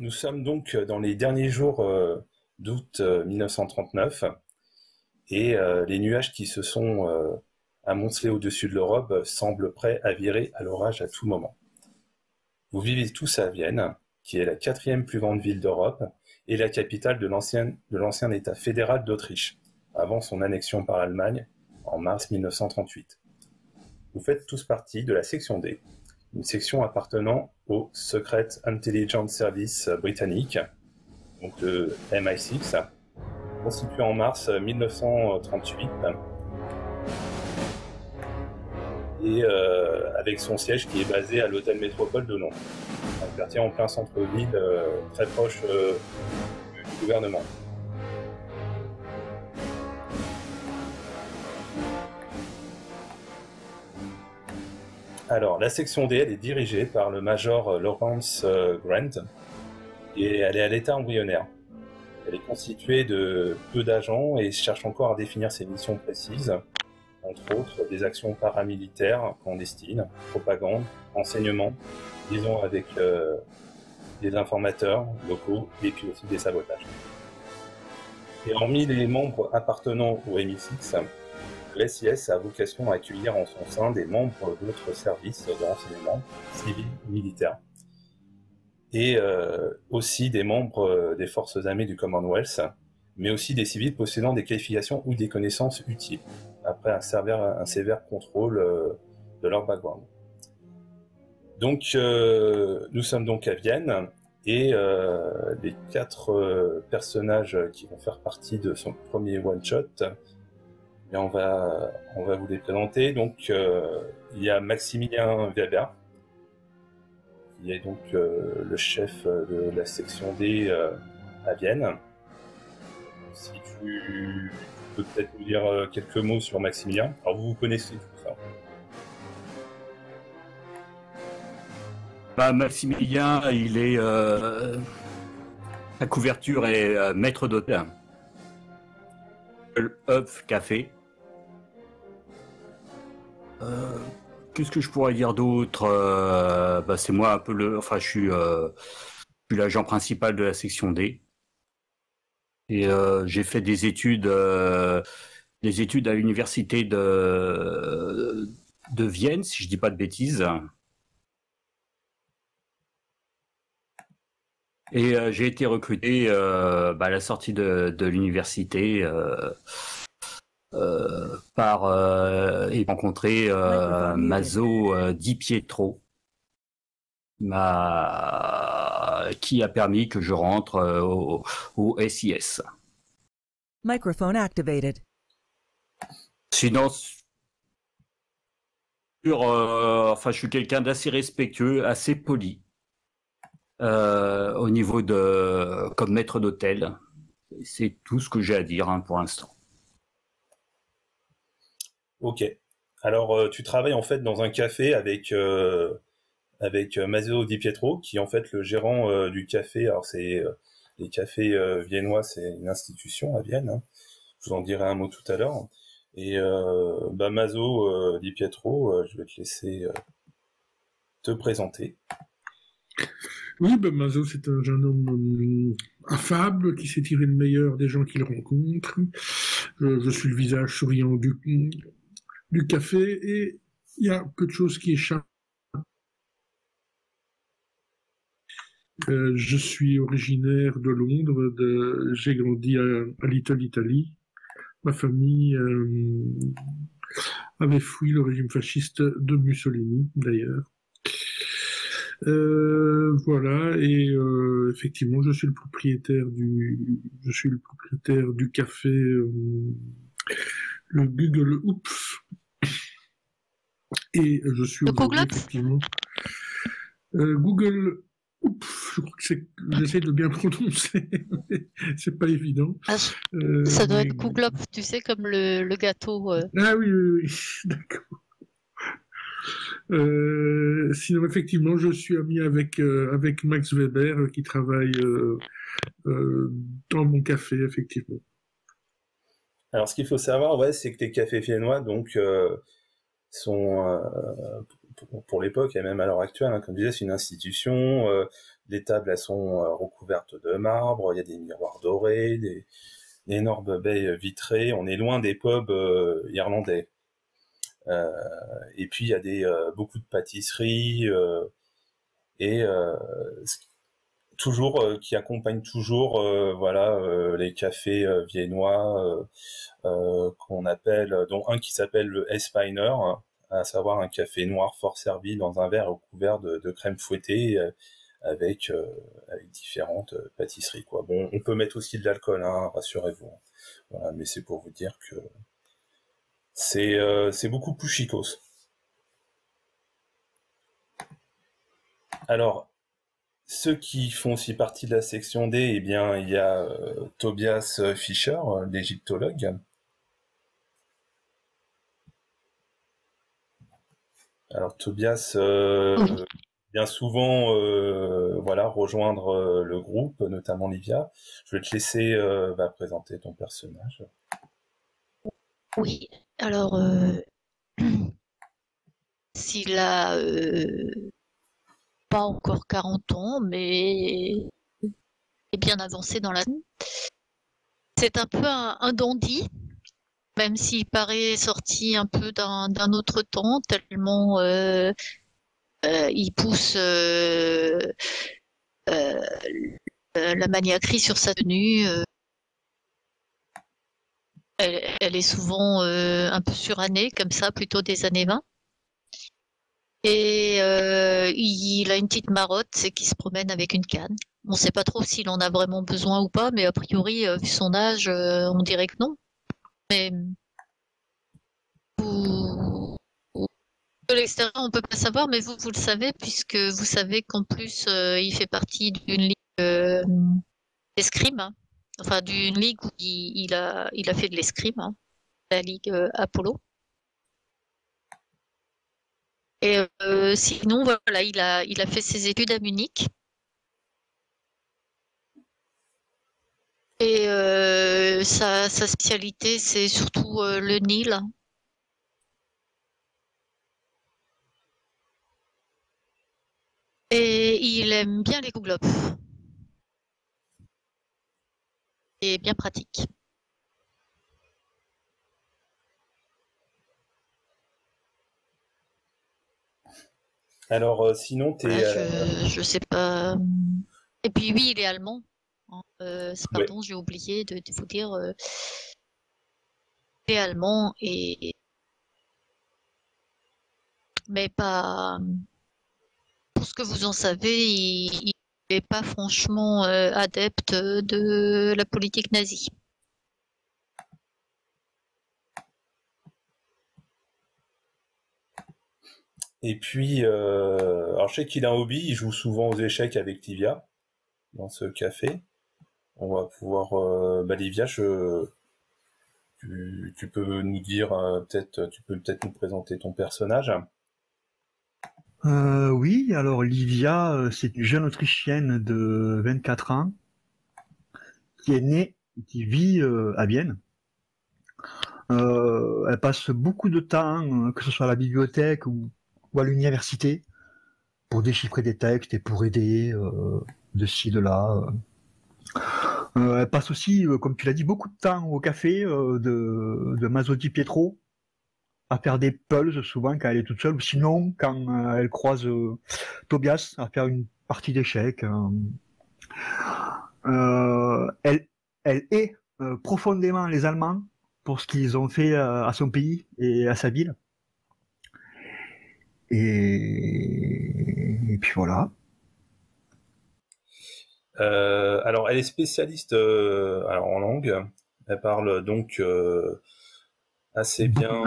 Nous sommes donc dans les derniers jours d'août 1939 et les nuages qui se sont amoncelés au-dessus de l'Europe semblent prêts à virer à l'orage à tout moment. Vous vivez tous à Vienne, qui est la 4e plus grande ville d'Europe et la capitale de l'ancien État fédéral d'Autriche, avant son annexion par l'Allemagne en mars 1938. Vous faites tous partie de la section D, une section appartenant au Secret Intelligence Service britannique, donc le MI6, constitué en mars 1938, et avec son siège qui est basé à l'Hôtel Métropole de Londres, un quartier en plein centre-ville, très proche du gouvernement. Alors, la section D, elle est dirigée par le major Lawrence Grant, et elle est à l'état embryonnaire. Elle est constituée de peu d'agents et cherche encore à définir ses missions précises, entre autres des actions paramilitaires clandestines, propagande, enseignement, liaison avec des informateurs locaux et puis aussi des sabotages. Et hormis les membres appartenant au MI6, l'SIS a vocation à accueillir en son sein des membres d'autres services de renseignement, civils ou militaires, et aussi des membres des forces armées du Commonwealth, mais aussi des civils possédant des qualifications ou des connaissances utiles, après un sévère contrôle de leur background. Donc, nous sommes donc à Vienne, et les 4 personnages qui vont faire partie de son premier one-shot, et on va vous les présenter. Donc, il y a Maximilien Weber, qui est donc le chef de la section D à Vienne. Si tu peux peut-être nous dire quelques mots sur Maximilien. Alors, vous connaissez tout ça. Maximilien, il est la couverture est maître d'hôtel. Hub Café. Qu'est-ce que je pourrais dire d'autre? C'est moi un peu je suis l'agent principal de la section D. Et j'ai fait des études à l'université de Vienne, si je dis pas de bêtises. Et j'ai été recruté à la sortie de l'université et rencontré Maso Di Pietro, qui a permis que je rentre au SIS. Microphone activated. Sinon, je suis quelqu'un d'assez respectueux, assez poli. Au niveau comme maître d'hôtel, c'est tout ce que j'ai à dire pour l'instant. Ok. Alors, tu travailles en fait dans un café avec Maso Di Pietro, qui est en fait le gérant du café. Alors, c'est les cafés viennois, c'est une institution à Vienne. Hein. Je vous en dirai un mot tout à l'heure. Et Maso Di Pietro, je vais te laisser te présenter. Oui, Maso, c'est un jeune homme affable qui sait tirer le meilleur des gens qu'il rencontre. Je suis le visage souriant du café et il y a peu de choses qui échappent. Je suis originaire de Londres, j'ai grandi à Little Italy. Ma famille avait fui le régime fasciste de Mussolini, d'ailleurs. Voilà, et effectivement, je suis le propriétaire du café le Google Oops, et je suis aujourd'hui effectivement Google Oops, je crois que j'essaie de bien prononcer, mais c'est pas évident. Ça doit être Google Up, tu sais, comme le gâteau. Ah oui, d'accord. Sinon, effectivement, je suis ami avec Max Weber qui travaille dans mon café, effectivement. Alors, ce qu'il faut savoir, c'est que les cafés viennois, donc, sont, pour l'époque et même à l'heure actuelle, comme je disais, c'est une institution. les tables, elles sont recouvertes de marbre, il y a des miroirs dorés, des énormes baies vitrées. On est loin des pubs irlandais. Et puis il y a beaucoup de pâtisseries et toujours qui accompagnent toujours les cafés viennois qu'on appelle, dont un qui s'appelle le S-Piner, à savoir un café noir fort servi dans un verre recouvert de crème fouettée avec différentes pâtisseries, quoi. Bon, on peut mettre aussi de l'alcool, hein, rassurez-vous. Voilà, mais c'est pour vous dire que c'est beaucoup plus chicos. Alors, ceux qui font aussi partie de la section D, eh bien, il y a Tobias Fischer, l'égyptologue. Alors, Tobias vient souvent rejoindre le groupe, notamment Livia. Je vais te laisser présenter ton personnage. Oui, alors, s'il a pas encore 40 ans, mais est bien avancé dans la... C'est un peu un dandy, même s'il paraît sorti un peu d'un autre temps, tellement il pousse la maniaquerie sur sa tenue. Elle est souvent un peu surannée, comme ça, plutôt des années 20. Et il a une petite marotte, c'est qu'il se promène avec une canne. On ne sait pas trop s'il en a vraiment besoin ou pas, mais a priori, vu son âge, on dirait que non. Mais de l'extérieur, on ne peut pas savoir, mais vous le savez, puisque vous savez qu'en plus, il fait partie d'une ligue d'escrime, hein. Enfin, d'une ligue où il a fait de l'escrime, hein, la ligue Apollo. Et sinon, voilà, il a fait ses études à Munich. Et sa spécialité, c'est surtout le Nil. Et il aime bien les gouglops. Et bien pratique. Alors, sinon, t'es... Voilà, je sais pas. Et puis oui, il est allemand. Hein. Pardon, Ouais. j'ai oublié de vous dire. Il est allemand mais pas. Pour ce que vous en savez, il n'est pas franchement adepte de la politique nazie. Et puis, alors je sais qu'il a un hobby, il joue souvent aux échecs avec Livia, dans ce café. On va pouvoir... Livia, tu peux nous dire, tu peux peut-être nous présenter ton personnage. Oui, alors Livia, c'est une jeune Autrichienne de 24 ans qui est née, qui vit à Vienne. Elle passe beaucoup de temps, que ce soit à la bibliothèque ou à l'université, pour déchiffrer des textes et pour aider de ci, de là. Elle passe aussi, comme tu l'as dit, beaucoup de temps au café de Maso Di Pietro, à faire des pulls souvent quand elle est toute seule, ou sinon quand elle croise Tobias à faire une partie d'échecs. Elle est profondément les Allemands pour ce qu'ils ont fait à son pays et à sa ville. Et puis voilà. Alors, elle est spécialiste en langue. Elle parle donc assez bien...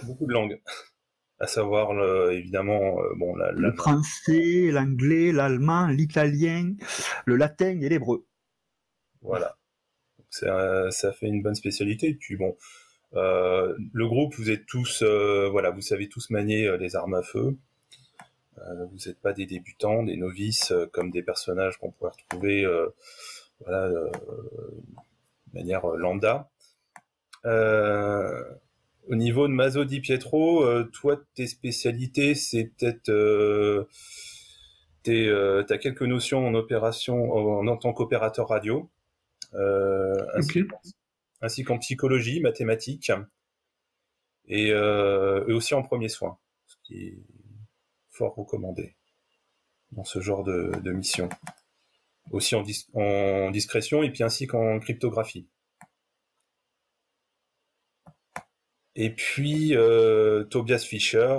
beaucoup de langues. À savoir, évidemment, le français, l'anglais, l'allemand, l'italien, le latin et l'hébreu. Voilà. Ça fait une bonne spécialité. Et puis bon, le groupe, vous êtes tous, vous savez tous manier les armes à feu. Vous n'êtes pas des débutants, des novices, comme des personnages qu'on pourrait retrouver de manière lambda. Au niveau de Maso Di Pietro, toi, tes spécialités, c'est peut-être T'as quelques notions en opération en tant qu'opérateur radio, ainsi, Ok. ainsi qu'en psychologie, mathématiques, et aussi en premiers soins, ce qui est fort recommandé dans ce genre de mission. Aussi en discrétion et puis ainsi qu'en cryptographie. Et puis Tobias Fischer,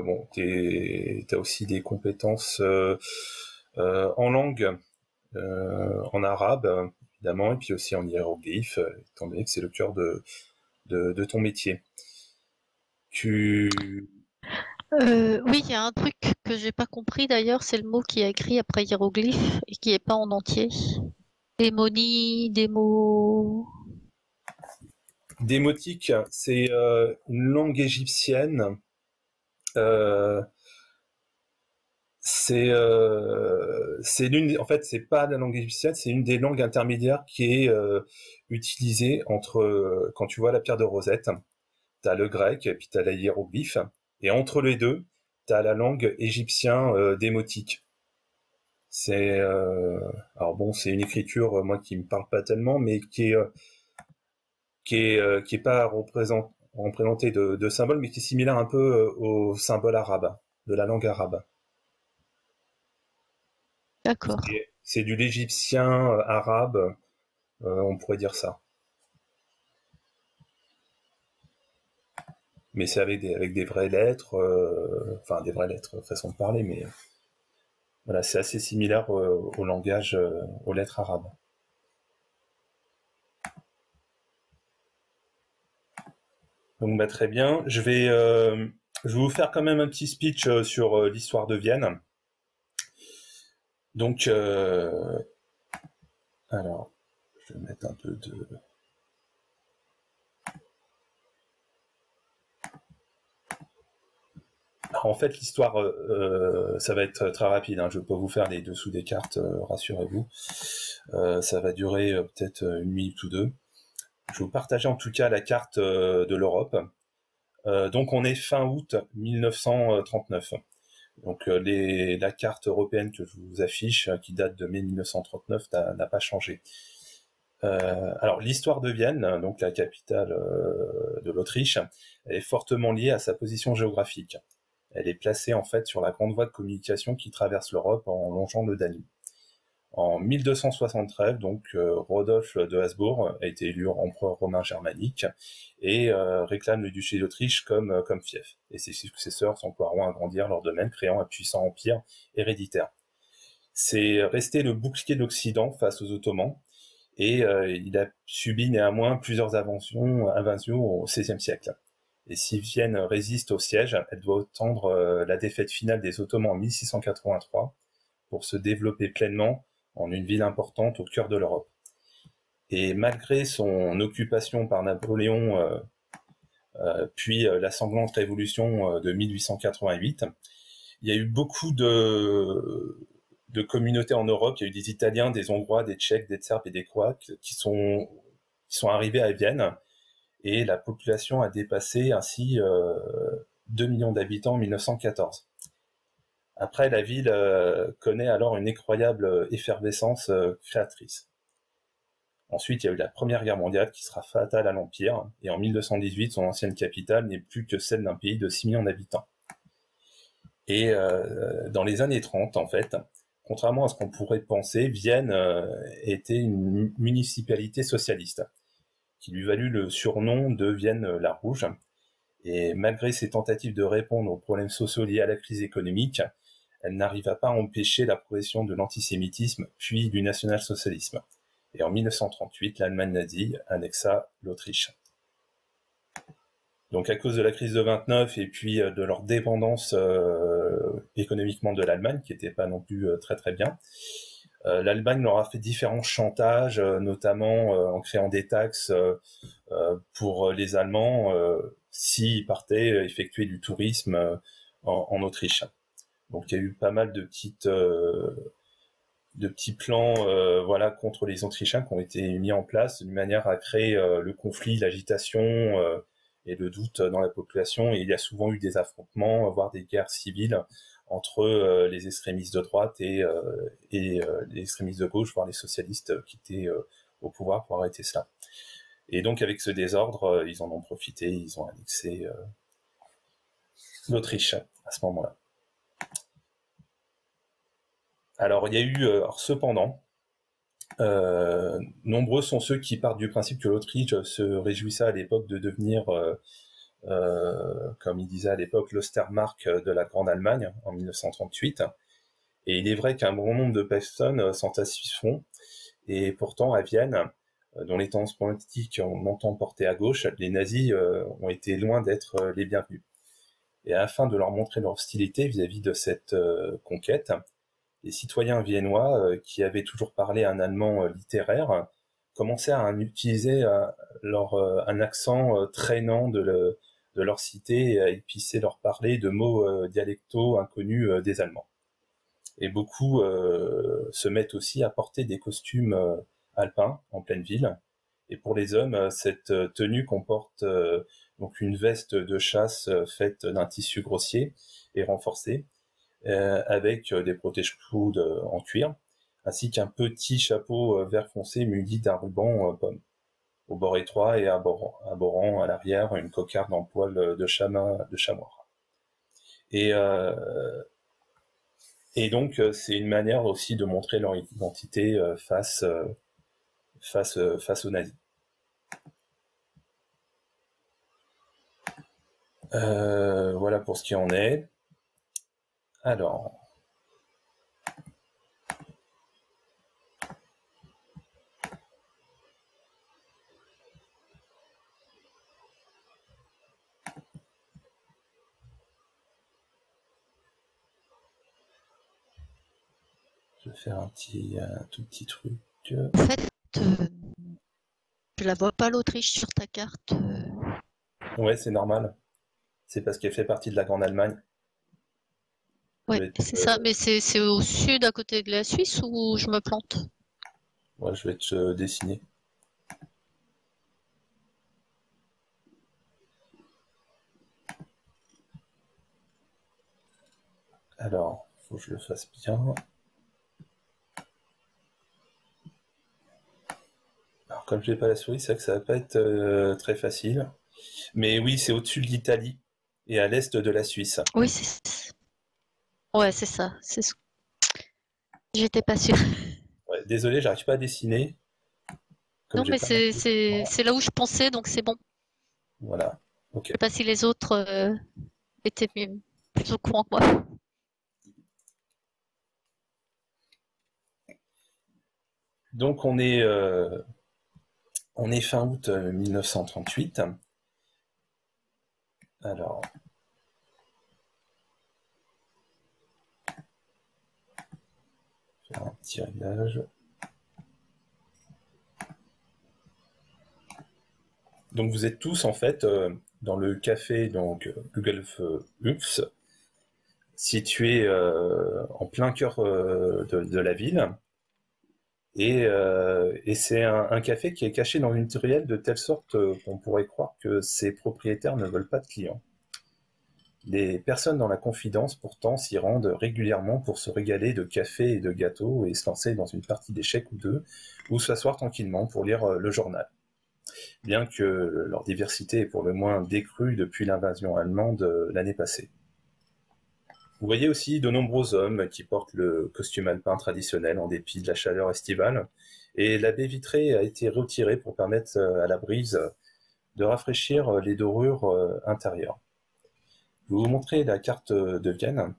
bon, t'as aussi des compétences en langue, en arabe évidemment, et puis aussi en hiéroglyphe, étant donné que c'est le cœur de ton métier. Oui, il y a un truc que j'ai pas compris d'ailleurs, c'est le mot qui est écrit après hiéroglyphe et qui est pas en entier. Démonie, démo. Démotique, c'est une langue égyptienne. C'est en fait, c'est pas la langue égyptienne, c'est une des langues intermédiaires qui est utilisée entre quand tu vois la pierre de Rosette, t'as le grec et puis t'as la hiéroglyphe, et entre les deux, t'as la langue égyptien démotique. C'est alors bon, c'est une écriture moi qui me parle pas tellement, mais qui est pas représentée de symboles, mais qui est similaire un peu au symbole arabe, de la langue arabe. D'accord. C'est du l'égyptien arabe, on pourrait dire ça. Mais c'est avec des vraies lettres, enfin des vraies lettres, façon de parler, mais voilà, c'est assez similaire au langage, aux lettres arabes. Donc bah, très bien, je vais vous faire quand même un petit speech sur l'histoire de Vienne. Donc, alors, je vais mettre un peu de... Alors, en fait, l'histoire, ça va être très rapide, hein. Je ne vais pas vous faire les dessous des cartes, rassurez-vous. Ça va durer peut-être une minute ou deux. Je vais vous partager en tout cas la carte de l'Europe. Donc, on est fin août 1939. Donc la carte européenne que je vous affiche, qui date de mai 1939, n'a pas changé. Alors l'histoire de Vienne, donc la capitale de l'Autriche, elle est fortement liée à sa position géographique. Elle est placée en fait sur la grande voie de communication qui traverse l'Europe en longeant le Danube. En 1273, donc Rodolphe de Habsbourg a été élu empereur romain germanique et réclame le duché d'Autriche comme fief. Et ses successeurs s'emploieront à agrandir leur domaine, créant un puissant empire héréditaire. C'est resté le bouclier de l'Occident face aux Ottomans, et il a subi néanmoins plusieurs invasions au XVIe siècle. Et si Vienne résiste au siège, elle doit attendre la défaite finale des Ottomans en 1683 pour se développer pleinement en une ville importante au cœur de l'Europe. Et malgré son occupation par Napoléon, puis la sanglante révolution de 1888, il y a eu beaucoup de communautés en Europe. Il y a eu des Italiens, des Hongrois, des Tchèques, des Serbes et des Croates qui sont arrivés à Vienne, et la population a dépassé ainsi 2 millions d'habitants en 1914. Après, la ville connaît alors une incroyable effervescence créatrice. Ensuite, il y a eu la Première Guerre mondiale qui sera fatale à l'Empire, et en 1218, son ancienne capitale n'est plus que celle d'un pays de 6 millions d'habitants. Et dans les années 30, en fait, contrairement à ce qu'on pourrait penser, Vienne était une municipalité socialiste, qui lui valut le surnom de Vienne la Rouge. Et malgré ses tentatives de répondre aux problèmes sociaux liés à la crise économique, elle n'arriva pas à empêcher la progression de l'antisémitisme, puis du national-socialisme. Et en 1938, l'Allemagne nazie annexa l'Autriche. Donc à cause de la crise de 29 et puis de leur dépendance économiquement de l'Allemagne, qui n'était pas non plus très très bien, l'Allemagne leur a fait différents chantages, notamment en créant des taxes pour les Allemands s'ils partaient effectuer du tourisme en Autriche. Donc il y a eu pas mal de petits plans voilà, contre les Autrichiens qui ont été mis en place d'une manière à créer le conflit, l'agitation et le doute dans la population. Et il y a souvent eu des affrontements, voire des guerres civiles entre les extrémistes de droite et les extrémistes de gauche, voire les socialistes qui étaient au pouvoir pour arrêter cela. Et donc avec ce désordre, ils en ont profité, ils ont annexé l'Autriche à ce moment-là. Alors il y a eu, cependant, nombreux sont ceux qui partent du principe que l'Autriche se réjouissait à l'époque de devenir, comme il disait à l'époque, l'Ostermark de la Grande Allemagne en 1938. Et il est vrai qu'un bon nombre de personnes s'en satisfont. Et pourtant, à Vienne, dont les tendances politiques ont longtemps porté à gauche, les nazis ont été loin d'être les bienvenus. Et afin de leur montrer leur hostilité vis-à-vis de cette conquête, les citoyens viennois, qui avaient toujours parlé un allemand littéraire, commençaient à utiliser un accent traînant de leur cité et à épicer leur parler de mots dialectaux inconnus des Allemands. Et beaucoup se mettent aussi à porter des costumes alpins en pleine ville. Et pour les hommes, cette tenue comporte donc une veste de chasse faite d'un tissu grossier et renforcé, avec des protège-coudes en cuir, ainsi qu'un petit chapeau vert foncé muni d'un ruban pomme, au bord étroit et arborant à l'arrière une cocarde en poil de chamois. Et donc, c'est une manière aussi de montrer leur identité face aux nazis. Voilà pour ce qui en est. Alors, je vais faire un tout petit truc. En fait, je la vois pas l'Autriche sur ta carte. Ouais, c'est normal. C'est parce qu'elle fait partie de la Grande Allemagne. Ouais, c'est ça. Mais c'est au sud, à côté de la Suisse, ou je me plante? Ouais, je vais te dessiner. Alors, faut que je le fasse bien. Alors, comme je n'ai pas la souris, c'est vrai que ça va pas être très facile. Mais oui, c'est au-dessus de l'Italie et à l'est de la Suisse. Oui, c'est ça. J'étais pas sûre. Ouais, désolé, j'arrive pas à dessiner. Non, mais c'est là où je pensais, donc c'est bon. Voilà. Ok. Je sais pas si les autres étaient plus au courant que moi. Donc on est fin août 1938. Alors, faire un petit réglage. Donc vous êtes tous en fait dans le café Gugelhupf, situé en plein cœur de la ville. Et c'est un café qui est caché dans une ruelle de telle sorte qu'on pourrait croire que ses propriétaires ne veulent pas de clients. Les personnes dans la confidence, pourtant, s'y rendent régulièrement pour se régaler de café et de gâteaux et se lancer dans une partie d'échecs ou deux, ou s'asseoir tranquillement pour lire le journal. Bien que leur diversité est pour le moins décrue depuis l'invasion allemande l'année passée. Vous voyez aussi de nombreux hommes qui portent le costume alpin traditionnel en dépit de la chaleur estivale, et la baie vitrée a été retirée pour permettre à la brise de rafraîchir les dorures intérieures. Je vais vous montrer la carte de Vienne.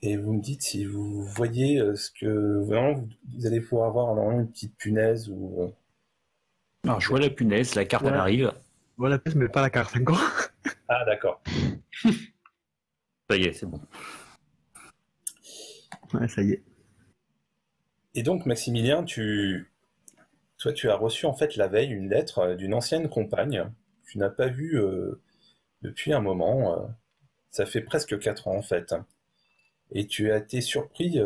Et vous me dites si vous voyez ce que vraiment vous allez pouvoir avoir une petite punaise ou. Alors, je vois la punaise, la carte elle arrive. Voilà la punaise, mais pas la carte encore. Ah d'accord. Ça y est, c'est bon. Ouais, ça y est. Et donc Maximilien, toi tu as reçu en fait la veille une lettre d'une ancienne compagne que tu n'as pas vue depuis un moment. Ça fait presque 4 ans en fait. Et tu as été surpris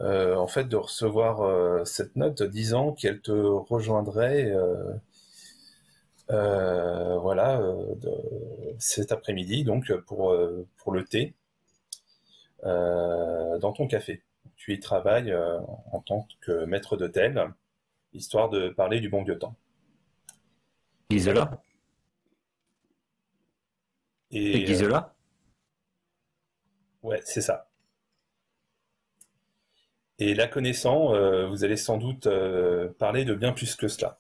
en fait, de recevoir cette note disant qu'elle te rejoindrait voilà, cet après-midi, donc pour le thé, dans ton café. Tu y travailles en tant que maître d'hôtel, histoire de parler du bon vieux temps. Gisola? C'est Et Gisola? ouais, c'est ça. Et la connaissant, vous allez sans doute parler de bien plus que cela.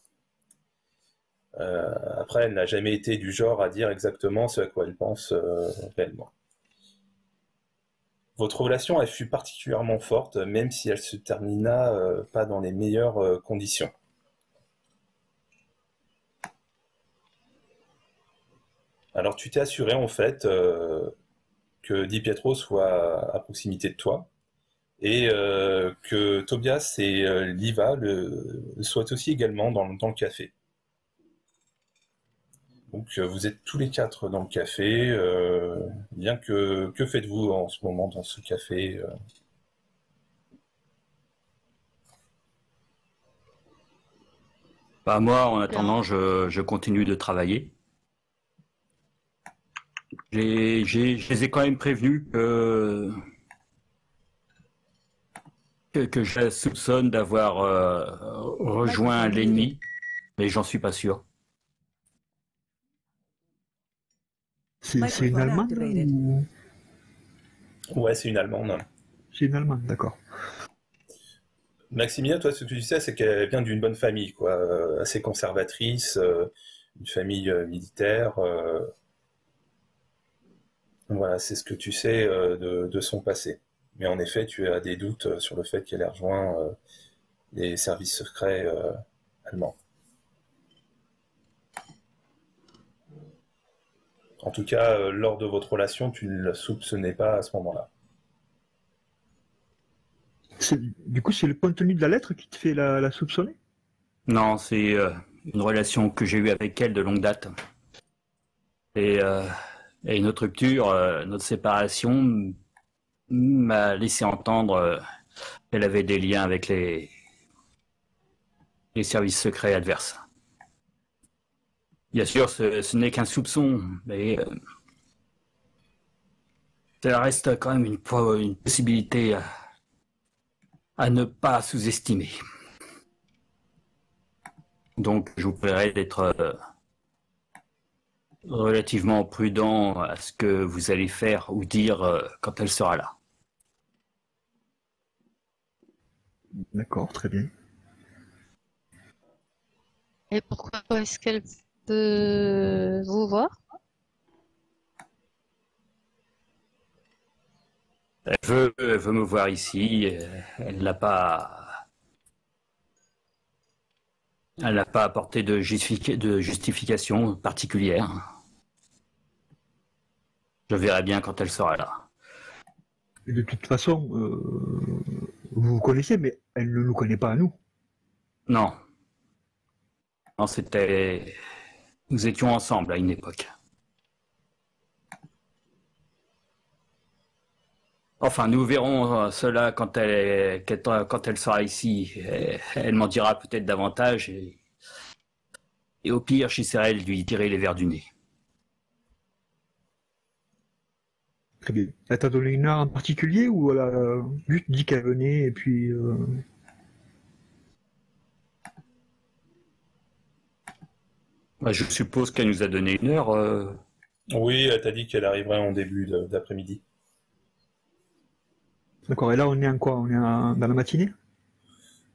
Après, elle n'a jamais été du genre à dire exactement ce à quoi elle pense réellement. Votre relation, elle fut particulièrement forte, même si elle se termina pas dans les meilleures conditions. Alors, tu t'es assuré en fait que Di Pietro soit à proximité de toi et que Tobias et Liva soient aussi également dans le café. Donc vous êtes tous les quatre dans le café. Bien que faites-vous en ce moment dans ce café Bah, moi, en Bien. attendant, je continue de travailler. Je les ai quand même prévenus que je soupçonne d'avoir rejoint l'ennemi, mais j'en suis pas sûr. C'est une Microphone Allemande activated. ou... Ouais, c'est une Allemande. C'est une Allemande, d'accord. Maximilien, toi, ce que tu sais, c'est qu'elle vient d'une bonne famille, quoi, assez conservatrice, une famille militaire. Voilà, c'est ce que tu sais de son passé. Mais en effet, tu as des doutes sur le fait qu'elle ait rejoint les services secrets allemands. En tout cas, lors de votre relation, tu ne le soupçonnais pas à ce moment-là. Du coup, c'est le contenu de la lettre qui te fait la soupçonner? Non, c'est une relation que j'ai eue avec elle de longue date. Et notre rupture, notre séparation m'a laissé entendre qu'elle avait des liens avec les services secrets adverses. Bien sûr, ce n'est qu'un soupçon, mais ça reste quand même une possibilité à ne pas sous-estimer. Donc, je vous prierai d'être relativement prudent à ce que vous allez faire ou dire quand elle sera là. D'accord, très bien. Et pourquoi est-ce qu'elle peut vous voir? Elle veut me voir ici. Elle n'a pas apporté de justification particulière. Je verrai bien quand elle sera là. Et de toute façon, vous vous connaissez, mais elle ne nous connaît pas à nous. Non. Non, nous étions ensemble à une époque. Enfin, nous verrons cela quand elle sera ici. Elle m'en dira peut-être davantage et au pire, j'essaierai de lui tirer les vers du nez. Très bien. Elle t'a donné une heure en particulier ou elle a juste dit qu'elle venait et puis... Bah, je suppose qu'elle nous a donné une heure. Oui, elle t'a dit qu'elle arriverait en début d'après-midi. D'accord, et là on est en quoi? On est dans la matinée?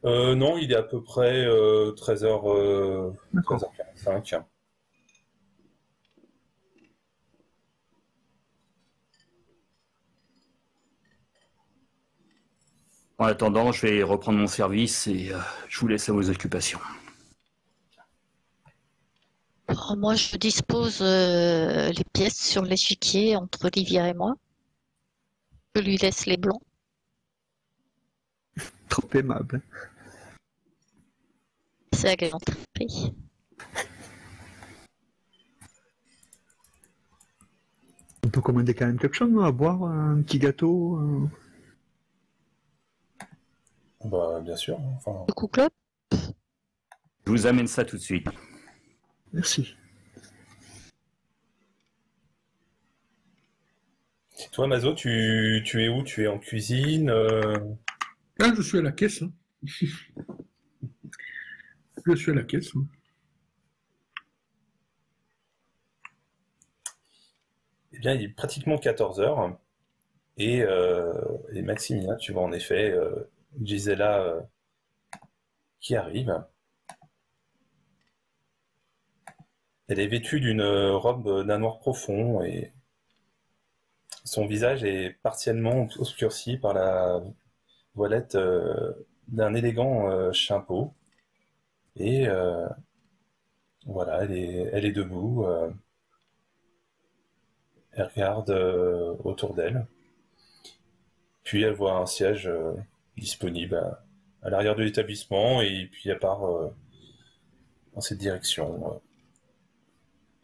Non, il est à peu près 13h, D'accord. 13h45. En attendant, je vais reprendre mon service et je vous laisse à vos occupations. Alors, moi, je dispose les pièces sur l'échiquier entre Olivia et moi. Je lui laisse les blancs. Trop aimable. C'est à galanterie. On peut commander quand même quelque chose, non, à boire, un petit gâteau. Bah, moi, je dispose les pièces sur l'échiquier entre Olivia et moi. Je lui laisse les blancs. C'est à galanterie. Un petit gâteau. C'est à galanterie. On peut commander quand même quelque chose, non, à boire, un petit gâteau. bien sûr. Enfin, Le coup club. Je vous amène ça tout de suite. Merci. toi, Mazo, tu es où? Tu es en cuisine? Ah, je suis à la caisse. Hein. Je suis à la caisse. Hein. Eh bien, il est pratiquement 14 heures. Et Maximilien, tu vois en effet Gisela qui arrive. Elle est vêtue d'une robe d'un noir profond et son visage est partiellement obscurci par la voilette d'un élégant chapeau. Et voilà, elle est debout. Elle regarde autour d'elle. Puis elle voit un siège disponible à l'arrière de l'établissement et puis elle part dans cette direction.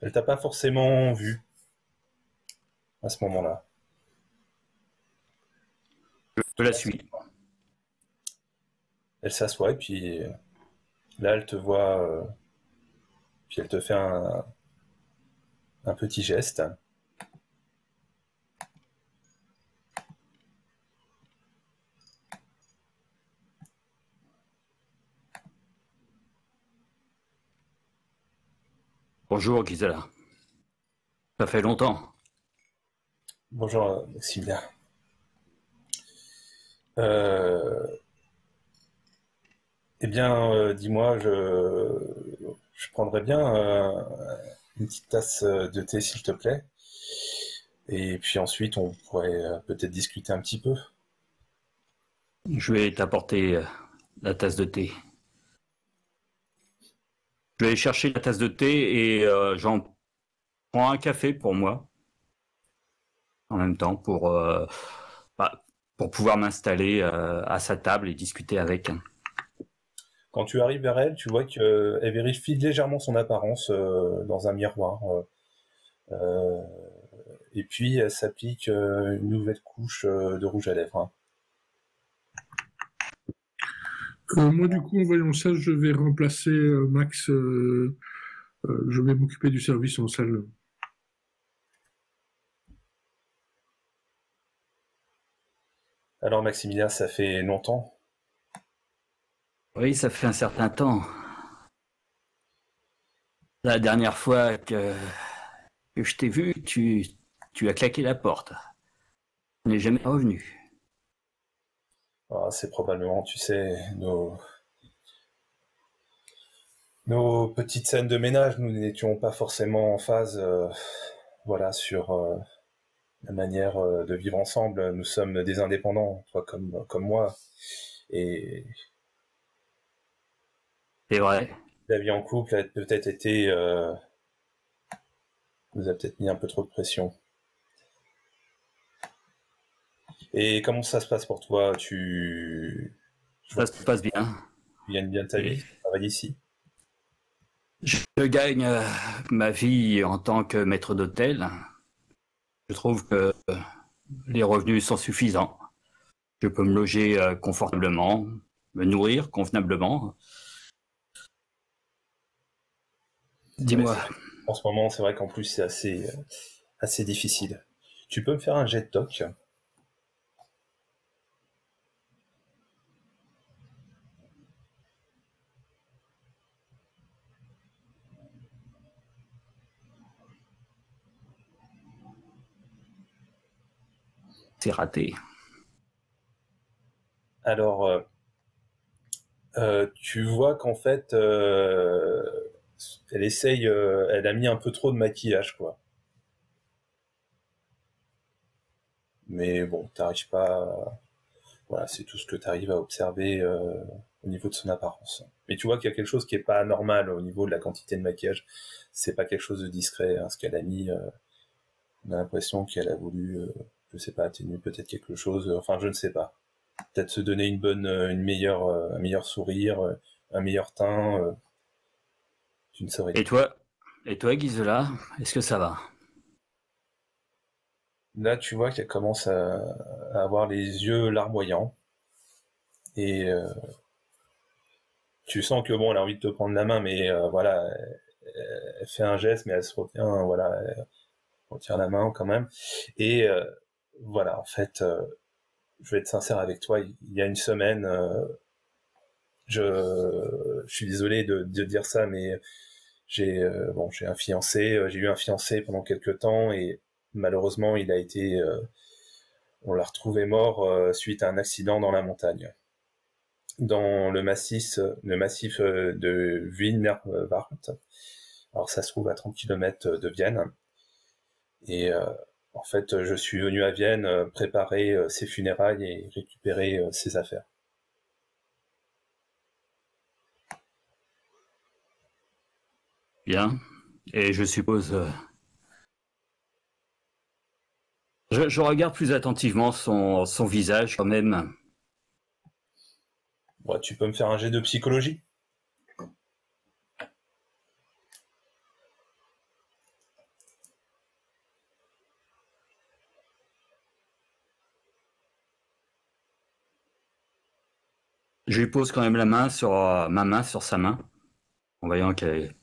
Elle t'a pas forcément vu à ce moment-là. Je la suis. Elle s'assoit et puis là elle te voit, puis elle te fait un petit geste. Bonjour Gisela. Ça fait longtemps. Bonjour Maximilien. Euh, Eh bien, dis-moi, je prendrais bien une petite tasse de thé, s'il te plaît. Et puis ensuite, on pourrait peut-être discuter un petit peu. Je vais t'apporter la tasse de thé. Je vais chercher la tasse de thé et j'en prends un café pour moi. En même temps, pour pouvoir m'installer à sa table et discuter avec. Quand tu arrives vers elle, tu vois qu'elle vérifie légèrement son apparence dans un miroir. Euh, et puis, elle s'applique une nouvelle couche de rouge à lèvres. Hein. Moi, du coup, en voyant ça, je vais remplacer Max. Je vais m'occuper du service en salle. Alors, Maximilien, ça fait longtemps. Oui, ça fait un certain temps. La dernière fois que je t'ai vu, tu as claqué la porte. Tu n'es jamais revenu. Ah, c'est probablement, tu sais, nos petites scènes de ménage, nous n'étions pas forcément en phase, voilà, sur la manière de vivre ensemble. Nous sommes des indépendants, toi comme moi, et C'est vrai. la vie en couple a peut-être été, nous a peut-être mis un peu trop de pression. Et comment ça se passe pour toi? Ça se passe bien. Tu gagnes bien ta vie, tu travailles ici? Je gagne ma vie en tant que maître d'hôtel. Je trouve que les revenus sont suffisants. Je peux me loger confortablement, me nourrir convenablement. Dis-moi. Ouais, en ce moment, c'est vrai qu'en plus, c'est assez difficile. Tu peux me faire un jet de toc? C'est raté. Alors, tu vois qu'en fait, elle essaye, elle a mis un peu trop de maquillage, quoi. Mais bon, t'arrives pas, voilà, c'est tout ce que t'arrives à observer au niveau de son apparence. Mais tu vois qu'il y a quelque chose qui est pas anormal au niveau de la quantité de maquillage. C'est pas quelque chose de discret, hein, ce qu'elle a mis. On a l'impression qu'elle a voulu, je sais pas, atténuer peut-être quelque chose. Enfin, je ne sais pas. Peut-être se donner un meilleur sourire, un meilleur teint. Tu ne saurais. Et toi, Gisela, est-ce que ça va? Là, tu vois qu'elle commence à avoir les yeux larmoyants et tu sens que bon, elle a envie de te prendre la main, mais voilà, elle fait un geste, mais elle se retient, voilà, elle retient la main quand même. Et voilà, en fait, je vais être sincère avec toi. Il y a une semaine, je suis désolé de dire ça, mais j'ai un fiancé. J'ai eu un fiancé pendant quelques temps et malheureusement, on l'a retrouvé mort suite à un accident dans la montagne, dans le massif de Wienerwald. Alors ça se trouve à 30 km de Vienne. Et en fait, je suis venu à Vienne préparer ses funérailles et récupérer ses affaires. Bien. Et je suppose... Je regarde plus attentivement son visage quand même. Bon, tu peux me faire un jet de psychologie? Je lui pose quand même ma main sur sa main, en voyant qu'elle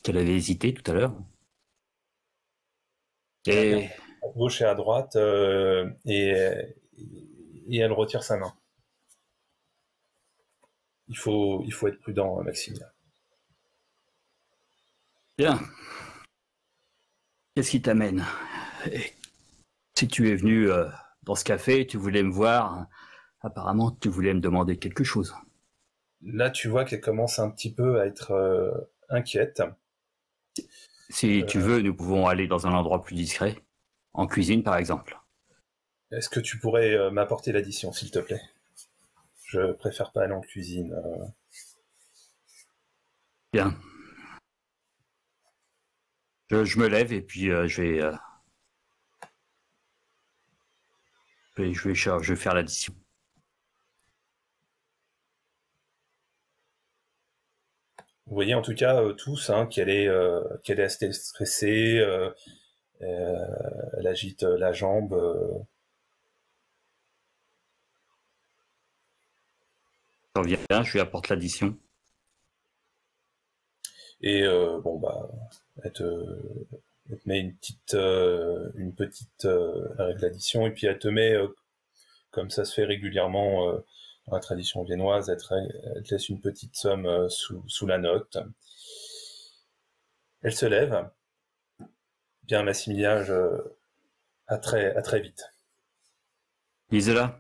avait hésité tout à l'heure. Et À gauche et à droite, et elle retire sa main. Il faut être prudent, Maximilien. bien. Qu'est-ce qui t'amène? Si tu es venu dans ce café, tu voulais me voir. Apparemment, tu voulais me demander quelque chose. Là, tu vois qu'elle commence un petit peu à être inquiète. Si tu veux, nous pouvons aller dans un endroit plus discret. En cuisine, par exemple. Est-ce que tu pourrais m'apporter l'addition, s'il te plaît? Je préfère pas aller en cuisine. Bien. Je me lève et puis je vais faire l'addition. Vous voyez en tout cas tous qu'elle est assez stressée. Elle agite la jambe. Je reviens, je lui apporte l'addition. Et bon bah, elle te met une petite avec l'addition, et puis elle te met, comme ça se fait régulièrement dans la tradition viennoise, elle te laisse une petite somme sous la note. Elle se lève. Bien, Massimilien, à très vite. Gisela,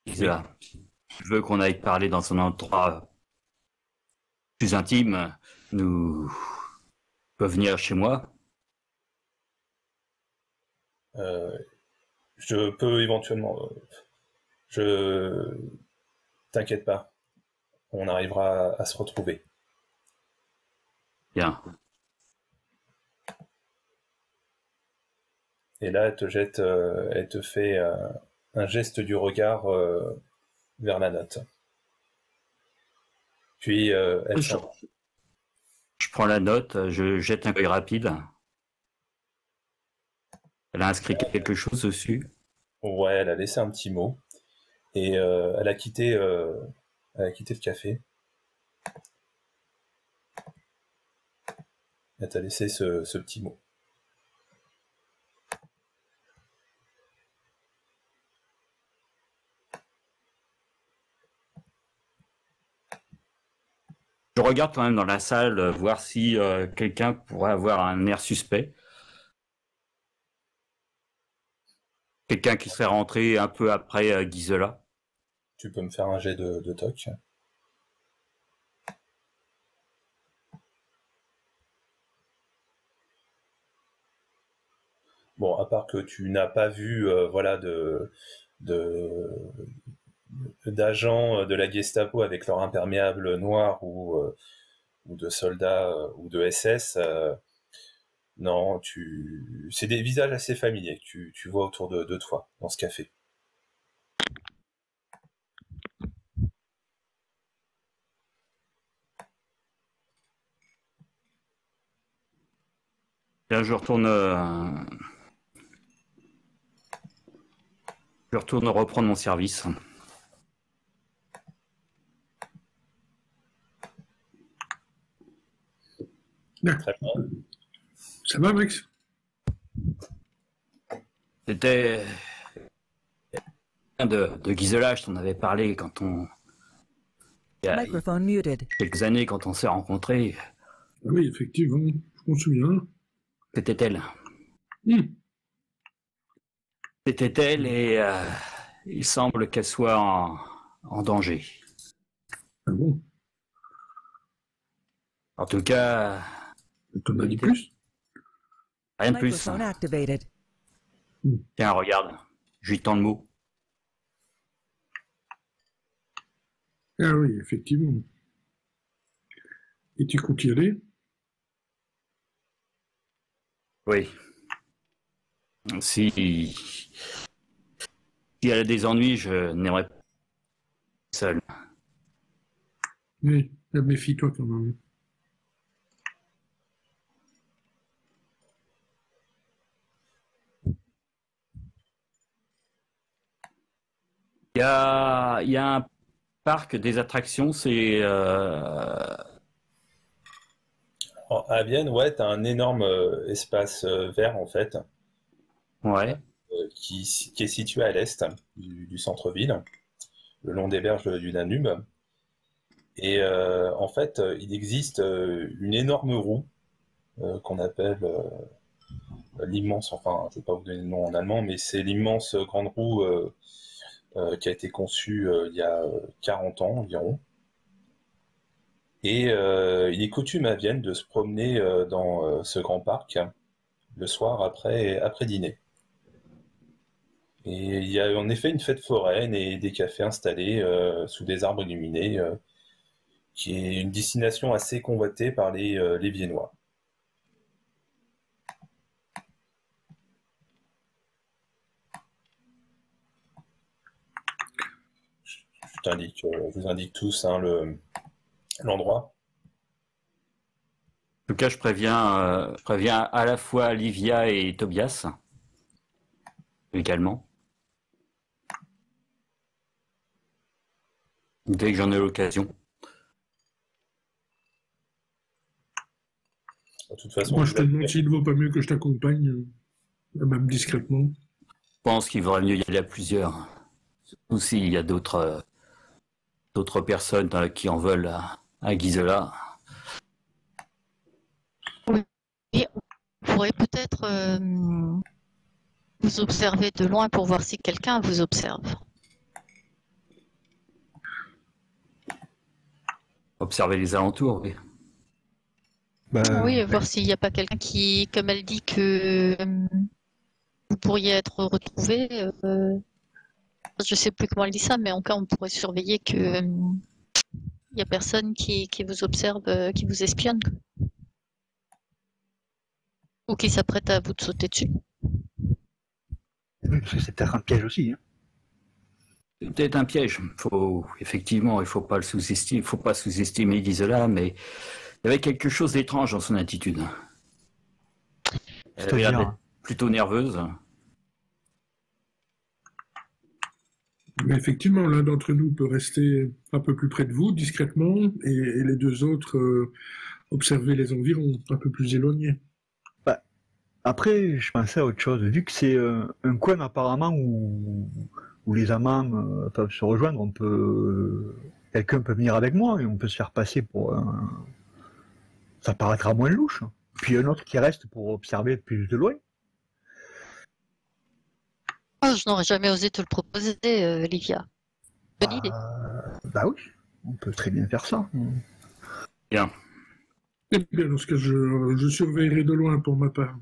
je veux qu'on aille parler dans un endroit plus intime. Nous pouvons venir chez moi. Je peux éventuellement... T'inquiète pas, on arrivera à se retrouver. Bien. Et là, elle te fait un geste du regard vers la note. Puis elle s'en va. Je prends la note, je jette un œil rapide. Elle a inscrit quelque chose dessus. Ouais, elle a laissé un petit mot. Et elle a quitté le café. Elle t'a laissé ce petit mot. Je regarde quand même dans la salle, voir si quelqu'un pourrait avoir un air suspect. Quelqu'un qui serait rentré un peu après Gisela. Tu peux me faire un jet de toc. Bon, à part que tu n'as pas vu, voilà, d'agents de la Gestapo avec leur imperméable noir ou de soldats ou de SS. Non, c'est des visages assez familiers que tu vois autour de toi dans ce café. Bien, je retourne reprendre mon service. D'accord. Très bien. Ça va, Max? C'était de Gisela, je t'en avais parlé il y a Microphone muted. quelques années quand on s'est rencontrés. Ah oui, effectivement, je m'en souviens. C'était elle. Hmm. C'était elle et il semble qu'elle soit en danger. Ah bon? En tout cas, T'en as dit plus? rien de plus. Microphone activated. Tiens, regarde, je lui tends le mot. Ah oui, effectivement. Et tu comptes y aller? Oui. Si elle a des ennuis, je n'aimerais pas seul. Oui, méfie-toi quand même. Il y a un parc des attractions, c'est À Vienne, ouais, tu as un énorme espace vert, en fait, ouais. qui est situé à l'est du centre-ville, le long des berges du Danube. Et en fait, il existe une énorme roue qu'on appelle l'immense, enfin, je ne vais pas vous donner le nom en allemand, mais c'est l'immense grande roue qui a été conçue il y a 40 ans environ. Et il est coutume à Vienne de se promener dans ce grand parc le soir après dîner. Et il y a en effet une fête foraine et des cafés installés sous des arbres illuminés, qui est une destination assez convoitée par les Viennois. Je vous indique tous hein, l'endroit. En tout cas, je préviens à la fois Livia et Tobias également. Dès que j'en ai l'occasion. De toute façon, Moi, je te demande s'il ne vaut pas mieux que je t'accompagne, même discrètement. Je pense qu'il vaudrait mieux y aller à plusieurs. Surtout s'il y a d'autres personnes qui en veulent à Gisela. Et on pourrait peut-être vous observer de loin pour voir si quelqu'un vous observe. Observer les alentours, oui. Oui, voir s'il n'y a pas quelqu'un qui, comme elle dit que vous pourriez être retrouvé. Je sais plus comment elle dit ça, mais en cas, on pourrait surveiller que il n'y a personne qui vous observe, qui vous espionne. Ou qui s'apprête à vous sauter dessus. Oui, parce que c'est peut-être un piège aussi. Hein. C'est peut-être un piège. Effectivement, il faut pas sous-estimer Gisela, mais il y avait quelque chose d'étrange dans son attitude. Elle avait l'air d'être plutôt nerveuse. Mais effectivement, l'un d'entre nous peut rester un peu plus près de vous, discrètement, et les deux autres observer les environs, un peu plus éloignés. Bah, après, je pensais à autre chose. Vu que c'est un coin apparemment où les amants peuvent se rejoindre, quelqu'un peut venir avec moi et on peut se faire passer pour un... Ça paraîtra moins louche. Puis un autre qui reste pour observer plus de loin. Oh, je n'aurais jamais osé te le proposer, Livia. Bonne idée. Bah oui, on peut très bien faire ça. Bien. Eh bien, dans ce cas, je surveillerai de loin pour ma part.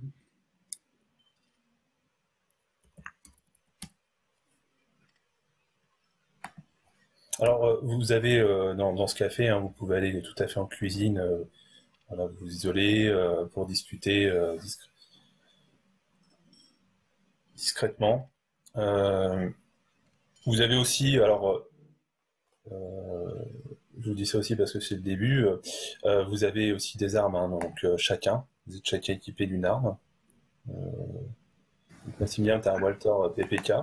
Alors, vous avez dans ce café, hein, vous pouvez aller tout à fait en cuisine, voilà, vous isoler pour discuter discrètement. Vous avez aussi, alors, je vous dis ça aussi parce que c'est le début, vous avez aussi des armes, hein, donc chacun, vous êtes chacun équipé d'une arme. Maximilien, tu as un Walter PPK.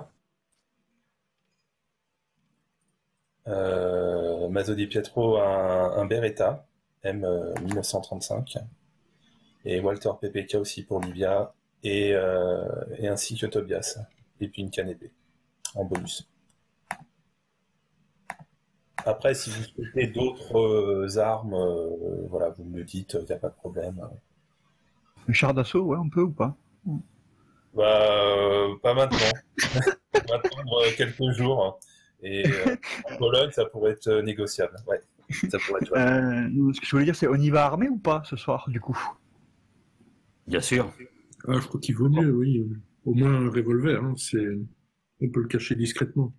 Mazzo Di Pietro un Beretta M 1935. Et Walter PPK aussi pour Livia, et ainsi que Tobias. Et puis une canne épée, en bonus. Après, si vous souhaitez d'autres armes, voilà, vous me le dites, il n'y a pas de problème. Un char d'assaut, ouais, on peut ou pas? Pas maintenant. On va attendre quelques jours. Hein. Et en Pologne, ça pourrait être négociable. Ouais, ça pourrait être Ce que je voulais dire, c'est on y va armé ou pas ce soir, du coup? Bien sûr. Ah, je crois qu'il vaut mieux, oui. Au moins un revolver, hein, on peut le cacher discrètement.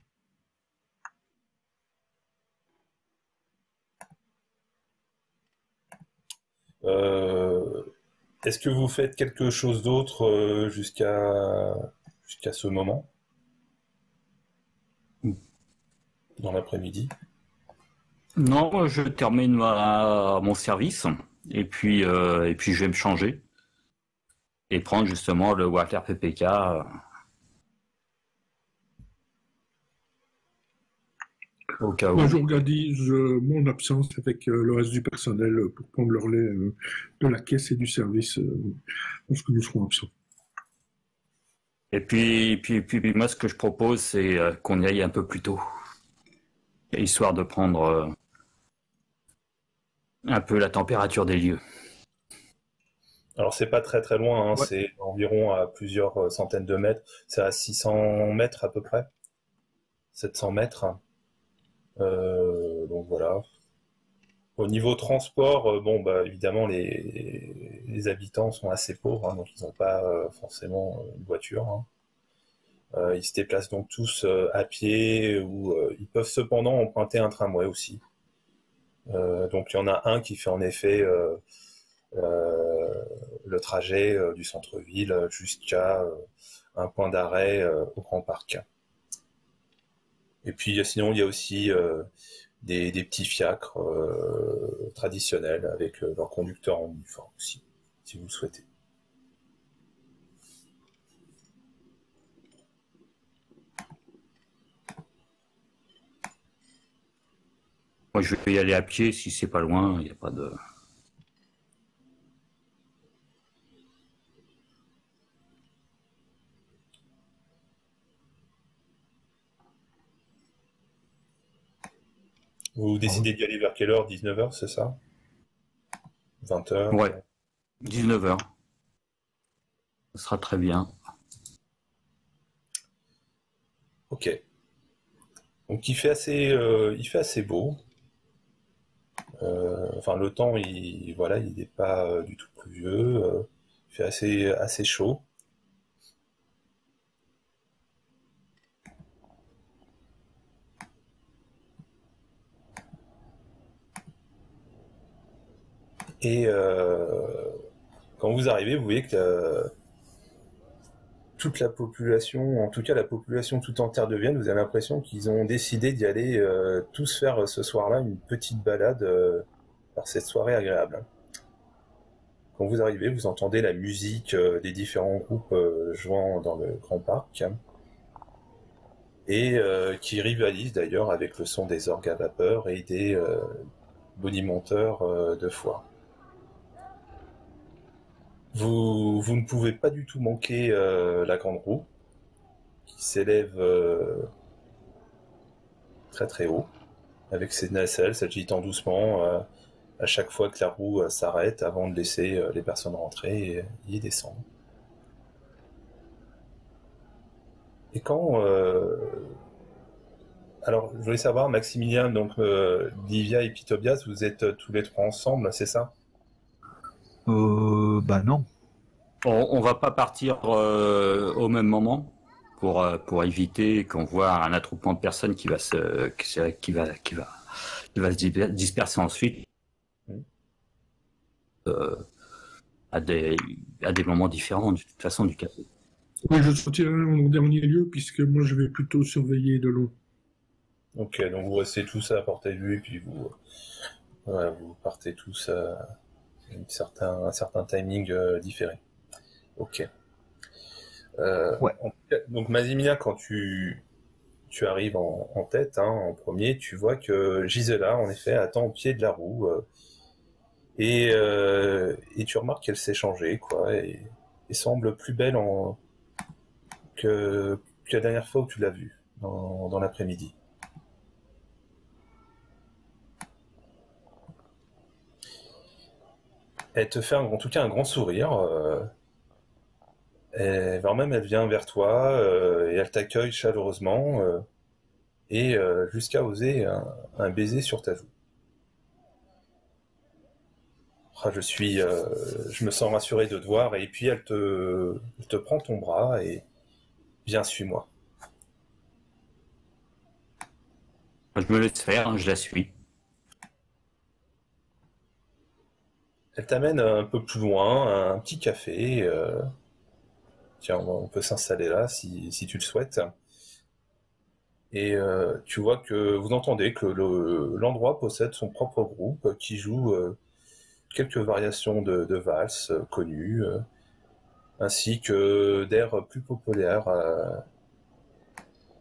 Est-ce que vous faites quelque chose d'autre jusqu'à ce moment? Dans l'après-midi? Non, je termine mon service et puis je vais me changer et prendre justement le Walter PPK. Au cas où. Moi, j'organise mon absence avec le reste du personnel pour prendre le relais de la caisse et du service lorsque nous serons absents. Et puis moi, ce que je propose, c'est qu'on y aille un peu plus tôt, histoire de prendre un peu la température des lieux. Alors c'est pas très très loin, hein, Ouais. c'est environ à plusieurs centaines de mètres, c'est à 600 mètres à peu près, 700 mètres. Donc voilà. Au niveau transport, évidemment les habitants sont assez pauvres, hein, donc ils n'ont pas forcément une voiture. Hein. Ils se déplacent donc tous à pied ou ils peuvent cependant emprunter un tramway aussi. Donc il y en a un qui fait en effet le trajet du centre-ville jusqu'à un point d'arrêt au Grand Parc. Et puis sinon il y a aussi des petits fiacres traditionnels avec leur conducteur en uniforme aussi, si vous le souhaitez. Moi, je vais y aller à pied si c'est pas loin, il n'y a pas de... Vous décidez d'y aller vers quelle heure? 19h, c'est ça? 20h? Ouais, 19h. Ce sera très bien. Ok. Donc il fait assez beau. Enfin le temps, il n'est pas du tout pluvieux. Il fait assez chaud. Et quand vous arrivez, vous voyez que toute la population, en tout cas la population tout entière de Vienne, vous avez l'impression qu'ils ont décidé d'y aller tous faire ce soir-là une petite balade par cette soirée agréable. Quand vous arrivez, vous entendez la musique des différents groupes jouant dans le Grand Parc et qui rivalisent d'ailleurs avec le son des orgues à vapeur et des bonimenteurs de foire. Vous ne pouvez pas du tout manquer la grande roue, qui s'élève très très haut, avec ses nacelles s'agitant doucement à chaque fois que la roue s'arrête avant de laisser les personnes rentrer et y descendre. Et quand... Alors, je voulais savoir, Maximilien, donc Livia et puis Tobias, vous êtes tous les trois ensemble, c'est ça? Bah non. On va pas partir au même moment pour éviter qu'on voit un attroupement de personnes qui va se disperser ensuite à des moments différents de toute façon du café. Oui, je sortirai en dernier lieu puisque moi je vais plutôt surveiller de loin. Ok, donc vous restez tous à portée de vue et puis vous partez tous à un certain timing différé. Ok. Ouais. Donc Maximilien, quand tu arrives en tête, hein, en premier, tu vois que Gisela, en effet, attend au pied de la roue. Et tu remarques qu'elle s'est changée, quoi, et semble plus belle que la dernière fois où tu l'as vue, dans l'après-midi. Elle te fait en tout cas un grand sourire. Voire même elle vient vers toi et elle t'accueille chaleureusement et jusqu'à oser un baiser sur ta joue. Ah, je me sens rassuré de te voir et puis elle te prend ton bras et viens, suis-moi. Je me laisse faire, hein, je la suis. Elle t'amène un peu plus loin, à un petit café. Tiens, on peut s'installer là si tu le souhaites. Et tu vois que vous entendez que l'endroit possède son propre groupe qui joue quelques variations de valses connues, ainsi que d'airs plus populaires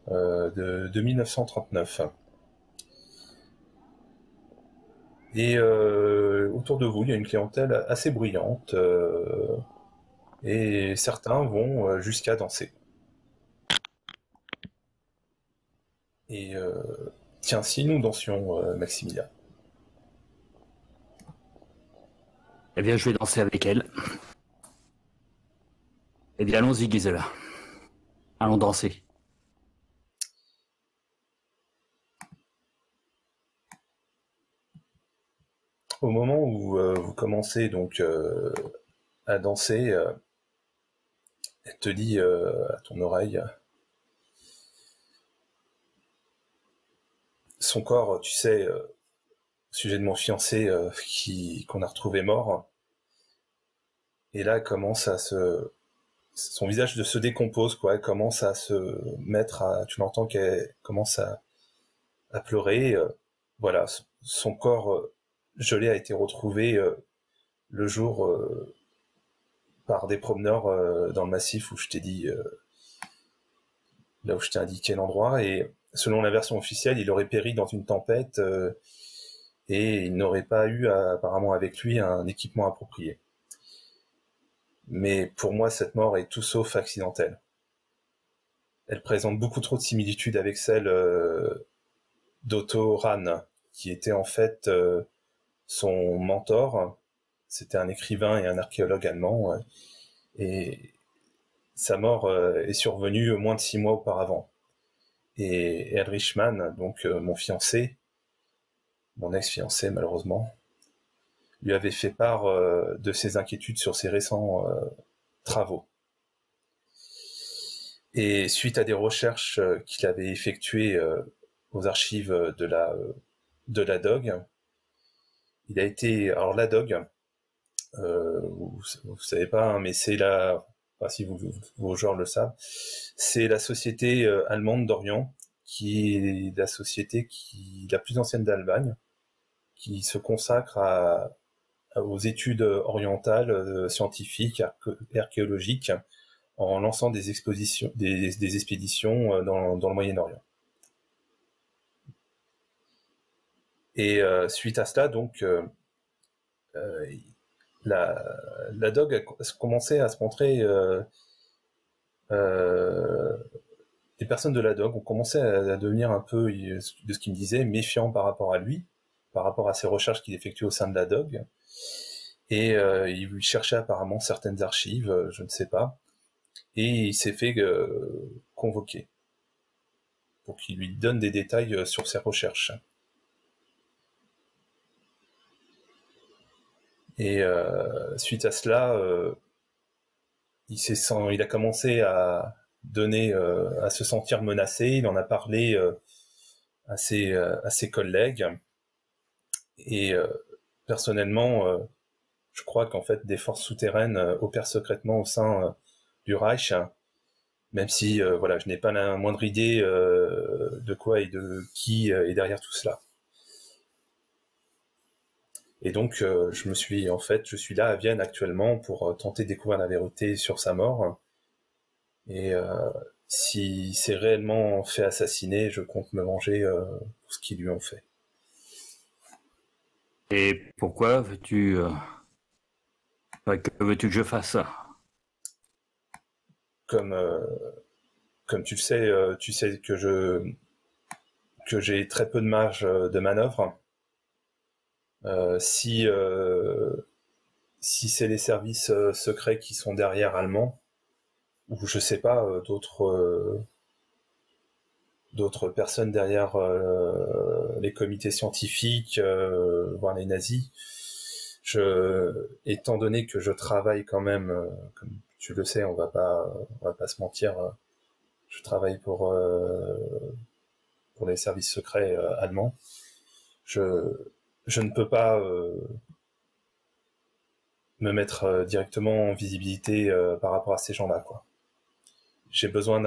de 1939. Et autour de vous, il y a une clientèle assez bruyante, et certains vont jusqu'à danser. Et tiens, si nous dansions, Maximilien. Eh bien, je vais danser avec elle. Eh bien, allons-y, Gisela. Allons danser. Au moment où vous commencez donc à danser, elle te dit à ton oreille, son corps, tu sais, au sujet de mon fiancé qu'on a retrouvé mort, et là commence son visage se décompose, quoi. Elle commence à se tu l'entends qu'elle commence à pleurer. Voilà, son corps gelé a été retrouvé le jour par des promeneurs dans le massif où je t'ai dit, là où je t'ai indiqué l'endroit, et selon la version officielle, il aurait péri dans une tempête et il n'aurait pas eu apparemment avec lui un équipement approprié. Mais pour moi, cette mort est tout sauf accidentelle. Elle présente beaucoup trop de similitudes avec celle d'Otto Rahn, qui était en fait son mentor. C'était un écrivain et un archéologue allemand, et sa mort est survenue moins de 6 mois auparavant. Et Erich Mann, donc mon fiancé, mon ex-fiancé malheureusement, lui avait fait part de ses inquiétudes sur ses récents travaux. Et suite à des recherches qu'il avait effectuées aux archives de la DOG, il a été... Alors la DOG, vous savez pas, hein, mais c'est enfin, si vos joueurs le savent, c'est la société allemande d'Orient, qui est la société la plus ancienne d'Allemagne, qui se consacre aux études orientales, scientifiques, archéologiques, en lançant des expéditions dans le Moyen-Orient. Et suite à cela, donc, la DOG a commencé à se montrer... les personnes de la DOG ont commencé à devenir un peu, de ce qu'il me disait, méfiants par rapport à lui, par rapport à ses recherches qu'il effectuait au sein de la DOG. Et il cherchait apparemment certaines archives, je ne sais pas. Et il s'est fait convoquer pour qu'il lui donne des détails sur ses recherches. Et suite à cela, il a commencé à se sentir menacé. Il en a parlé à ses collègues. Et personnellement, je crois qu'en fait des forces souterraines opèrent secrètement au sein du Reich, même si voilà, je n'ai pas la moindre idée de quoi et de qui est derrière tout cela. Et donc je suis là à Vienne actuellement pour tenter de découvrir la vérité sur sa mort. Et si c'est réellement fait assassiner, je compte me venger pour ce qu'ils lui ont fait. Et pourquoi veux-tu... que veux-tu que je fasse? Comme, comme tu sais que j'ai très peu de marge de manœuvre. Si c'est les services secrets qui sont derrière allemands, ou je sais pas, d'autres personnes derrière les comités scientifiques, voire les nazis, étant donné que je travaille quand même, comme tu le sais, on va pas se mentir, je travaille pour les services secrets allemands. Je, je ne peux pas me mettre directement en visibilité par rapport à ces gens-là, quoi. J'ai besoin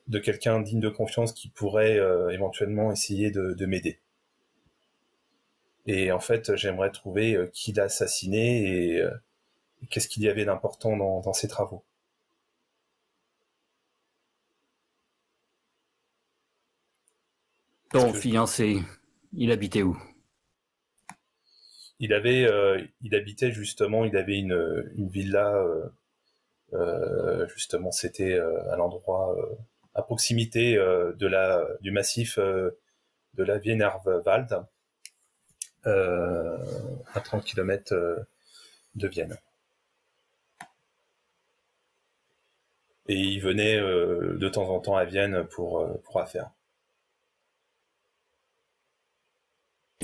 de quelqu'un digne de confiance qui pourrait éventuellement essayer de m'aider. Et en fait, j'aimerais trouver qui l'a assassiné et qu'est-ce qu'il y avait d'important dans ses travaux. Ton fiancé, il habitait où? Il habitait justement, il avait une villa, justement, c'était à l'endroit, à proximité du massif de la Wienerwald, à 30 km de Vienne. Et il venait de temps en temps à Vienne pour affaires.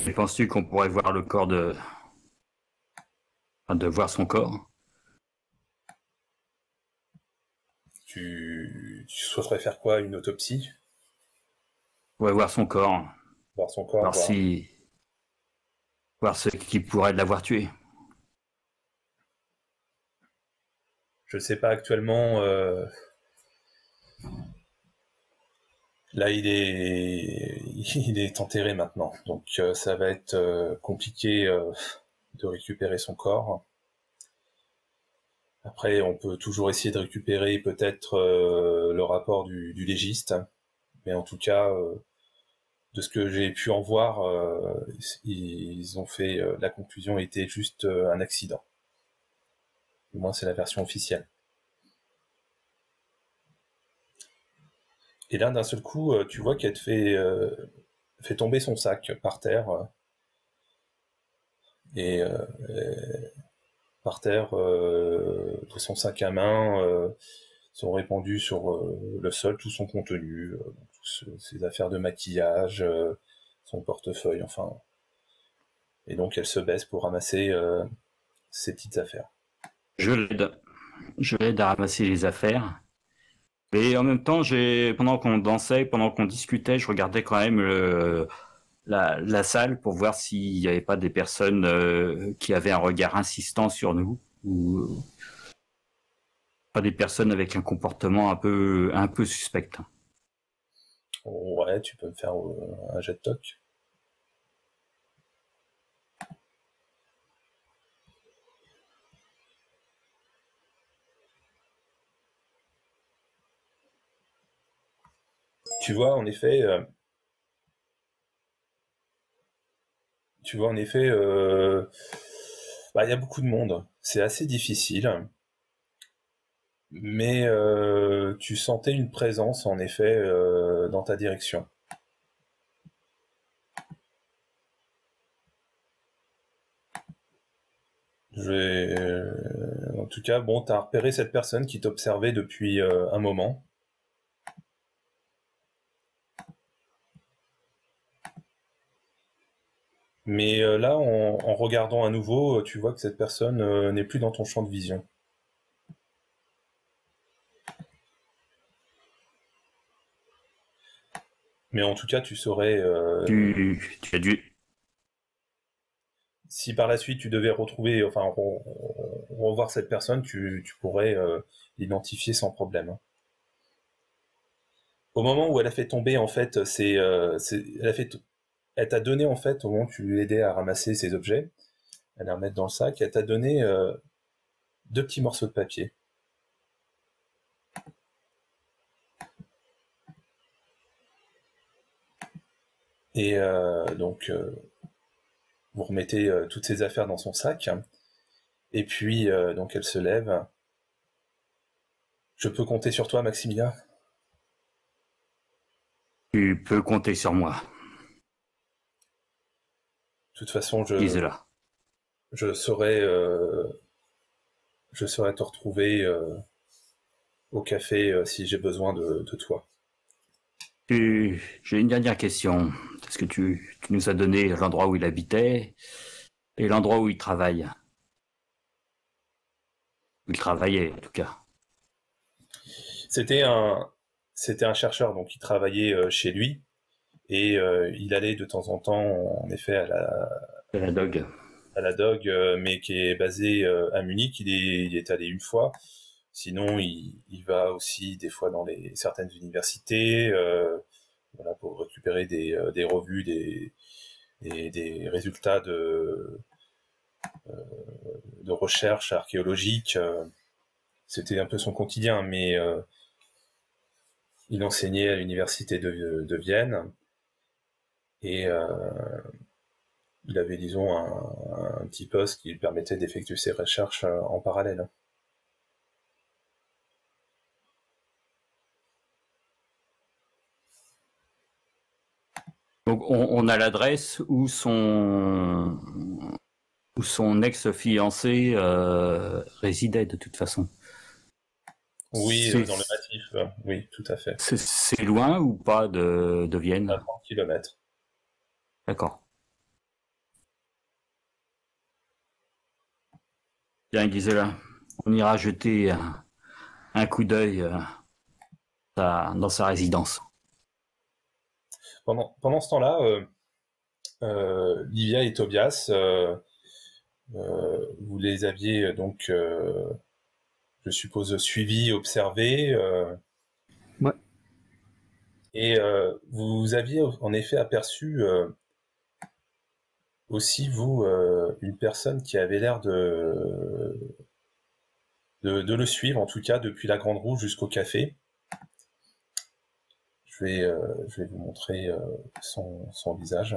Et penses-tu qu'on pourrait voir le corps de voir son corps? Tu souhaiterais faire quoi? Une autopsie? Ouais, voir son corps, Voir son corps, voir ce qui pourrait l'avoir tué. Je sais pas actuellement. Là, il est enterré maintenant, donc ça va être compliqué de récupérer son corps. Après, on peut toujours essayer de récupérer peut-être le rapport du légiste, mais en tout cas, de ce que j'ai pu en voir, ils ont fait la conclusion était juste un accident. Du moins, c'est la version officielle. Et là, d'un seul coup, tu vois qu'elle te fait tomber son sac par terre. Et par terre, de son sac à main, sont répandus sur le sol tout son contenu, ses affaires de maquillage, son portefeuille, enfin. Et donc, elle se baisse pour ramasser ses petites affaires. Je l'aide à ramasser les affaires. Et en même temps, pendant qu'on dansait, pendant qu'on discutait, je regardais quand même la salle pour voir s'il n'y avait pas des personnes qui avaient un regard insistant sur nous, ou pas des personnes avec un comportement un peu suspect. Ouais, tu peux me faire un jet de toc. Tu vois, en effet, bah, il y a beaucoup de monde. C'est assez difficile. Mais tu sentais une présence, en effet, dans ta direction. En tout cas, bon, t'as repéré cette personne qui t'observait depuis un moment. Mais là, en regardant à nouveau, tu vois que cette personne n'est plus dans ton champ de vision. Mais en tout cas, tu saurais... Tu as dû... Si par la suite tu devais retrouver, enfin, revoir cette personne, tu pourrais l'identifier sans problème, hein. Au moment où elle a fait tomber, en fait, elle t'a donné, en fait, au moment où tu lui aidais à ramasser ses objets, à les remettre dans le sac, elle t'a donné 2 petits morceaux de papier. Et donc, vous remettez toutes ses affaires dans son sac. Et puis, donc elle se lève. Je peux compter sur toi, Maximilien? Tu peux compter sur moi, De toute façon, Gisela. je saurais te retrouver au café si j'ai besoin de toi. J'ai une dernière question. Est-ce que tu nous as donné l'endroit où il habitait et l'endroit où il travaille? Où il travaillait, en tout cas. C'était un chercheur, donc il travaillait chez lui, et il allait de temps en temps, en effet, De la dog. à la Dog, mais qui est basé à Munich. Il est allé une fois. Sinon, il va aussi des fois dans certaines universités, voilà, pour récupérer des revues, des résultats de recherche archéologique. C'était un peu son quotidien, mais il enseignait à l'université de Vienne, et il avait, disons, un petit poste qui lui permettait d'effectuer ses recherches en parallèle. Donc on a l'adresse où son ex-fiancé résidait de toute façon. Oui, dans le massif, oui, tout à fait. C'est loin ou pas de Vienne? À 30 km. D'accord. Bien, Gisela, on ira jeter un coup d'œil dans sa résidence. Pendant ce temps-là, Livia et Tobias, vous les aviez donc, je suppose, suivis, observés. Ouais. Et vous aviez en effet aperçu aussi, vous, une personne qui avait l'air de le suivre, en tout cas, depuis la Grande Roue jusqu'au café. Je vais vous montrer son visage.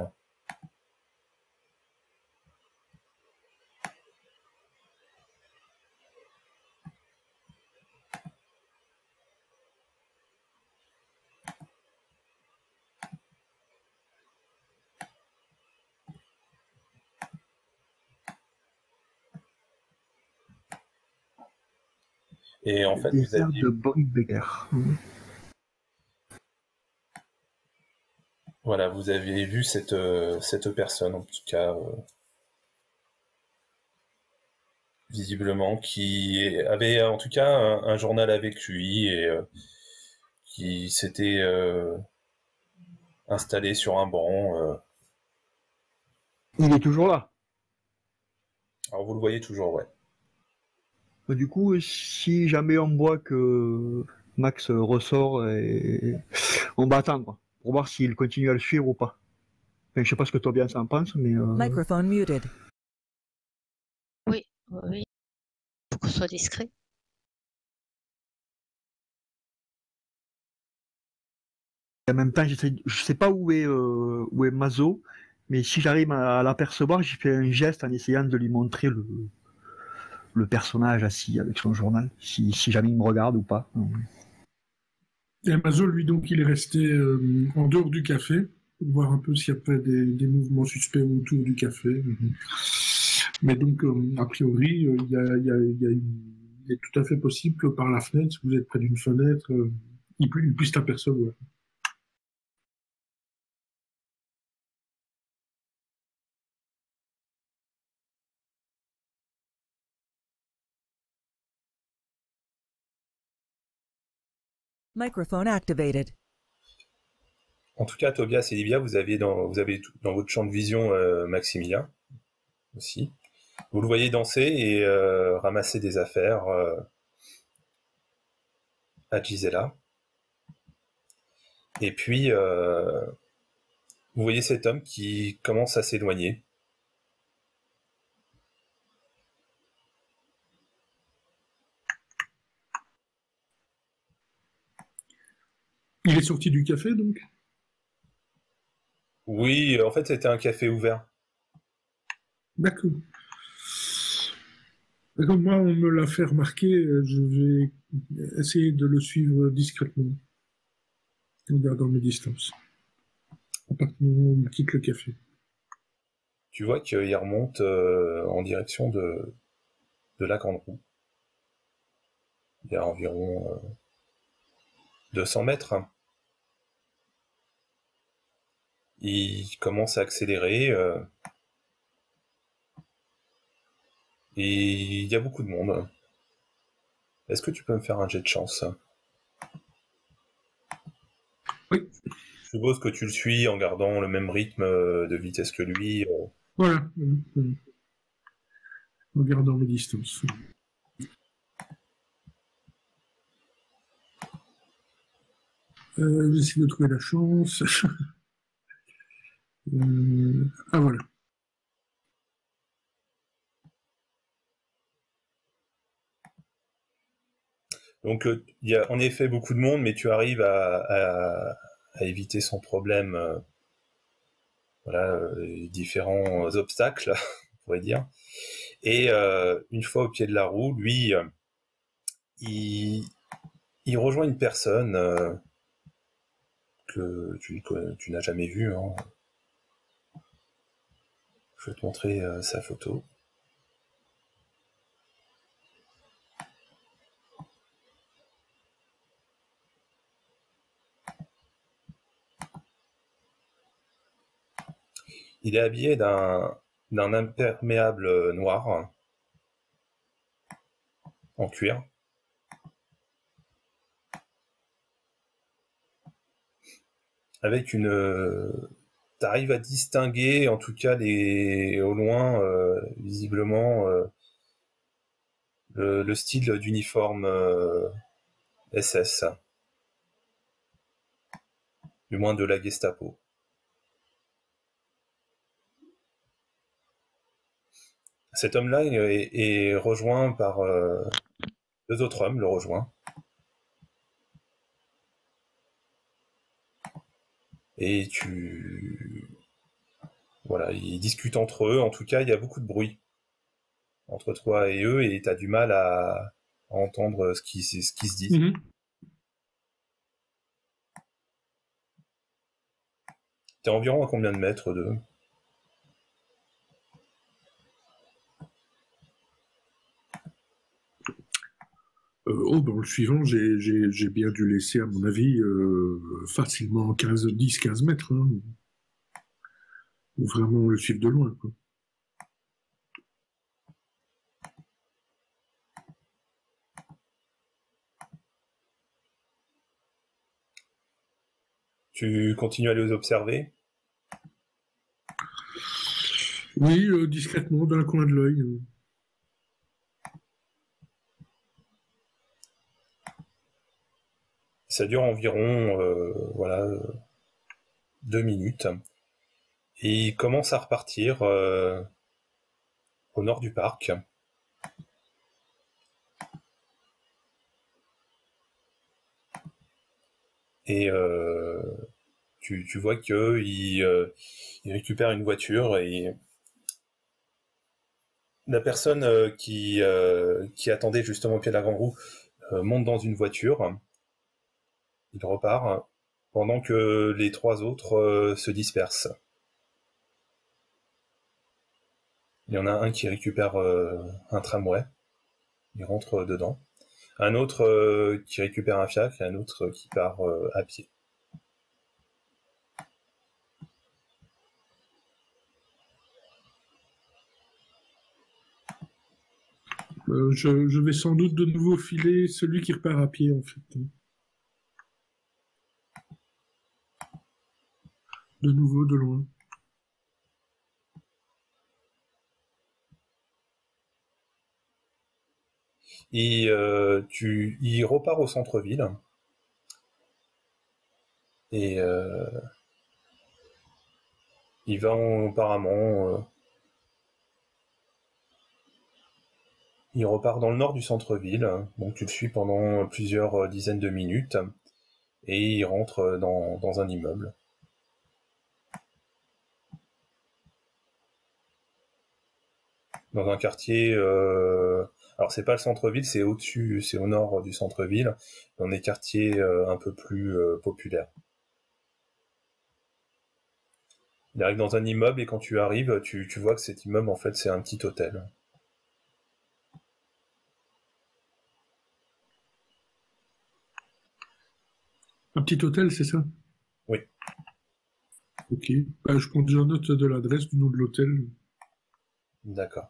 Et en fait, vous aviez... de Borgbeger. Voilà, vous avez vu cette personne, en tout cas, visiblement, qui avait en tout cas un journal avec lui, et qui s'était installé sur un banc. Il est toujours là. Alors vous le voyez toujours, ouais. Du coup, si jamais on voit que Max ressort, on va attendre pour voir s'il continue à le suivre ou pas. Enfin, je sais pas ce que Tobias en pense, mais... Microphone muted. Oui, oui. Faut qu'on soit discret. En même temps, je sais pas où est Mazo, mais si j'arrive à l'apercevoir, j'ai fait un geste en essayant de lui montrer le personnage assis avec son journal, si jamais il me regarde ou pas. Et Amazo, lui, donc, il est resté en dehors du café, pour voir un peu s'il n'y a pas des mouvements suspects autour du café. Mais donc, a priori, il est tout à fait possible que par la fenêtre, si vous êtes près d'une fenêtre, il puisse t'apercevoir. Microphone activated. En tout cas, Tobias et Livia, vous avez dans votre champ de vision Maximilien aussi. Vous le voyez danser et ramasser des affaires à Gisela. Et puis, vous voyez cet homme qui commence à s'éloigner. Il est sorti du café, donc? Oui, en fait, c'était un café ouvert. D'accord. D'accord, moi, on me l'a fait remarquer, je vais essayer de le suivre discrètement, en gardant mes distances. À partir du moment où on quitte le café. Tu vois qu'il remonte en direction de Lac Andrew. Il y a environ 200 mètres. Il commence à accélérer et il y a beaucoup de monde. Est-ce que tu peux me faire un jet de chance? Oui. Je suppose que tu le suis en gardant le même rythme de vitesse que lui. Voilà. En gardant mes distances. J'essaie de trouver la chance. Ah voilà. Donc il y a en effet beaucoup de monde, mais tu arrives à éviter sans problème les différents obstacles, on pourrait dire. Et une fois au pied de la roue, lui, il rejoint une personne que tu n'as jamais vue. Hein. Je vais te montrer sa photo. Il est habillé d'un imperméable noir en cuir. Avec t'arrives à distinguer, en tout cas au loin, visiblement, le style d'uniforme SS, du moins de la Gestapo. Cet homme-là est rejoint par deux autres hommes, le rejoint. Et voilà, ils discutent entre eux. En tout cas, il y a beaucoup de bruit entre toi et eux, et tu as du mal à entendre ce qui se dit. Mm-hmm. T'es environ à combien de mètres d'eux? Dans le suivant, j'ai bien dû laisser, à mon avis, facilement 10-15 mètres. Hein. Vraiment le suivre de loin. Quoi. Tu continues à les observer? Oui, discrètement, d'un coin de l'œil. Ça dure environ 2 minutes. Et il commence à repartir au nord du parc. Et tu vois qu'il récupère une voiture et la personne qui attendait justement au pied de la grande roue monte dans une voiture. Il repart pendant que les trois autres se dispersent. Il y en a un qui récupère un tramway, il rentre dedans. Un autre qui récupère un fiacre et un autre qui part à pied. Je vais sans doute de nouveau filer celui qui repart à pied, en fait. De nouveau, de loin. Et il repart au centre-ville. Et il va apparemment... il repart dans le nord du centre-ville, donc tu le suis pendant plusieurs dizaines de minutes, et il rentre dans un immeuble. dans un quartier. Alors c'est pas le centre-ville, c'est au-dessus, c'est au nord du centre-ville, dans des quartiers un peu plus populaires. Il arrive dans un immeuble et quand tu arrives, tu vois que cet immeuble en fait c'est un petit hôtel. Un petit hôtel, c'est ça? Oui. Ok. Bah, je prends déjà note de l'adresse, du nom de l'hôtel. D'accord.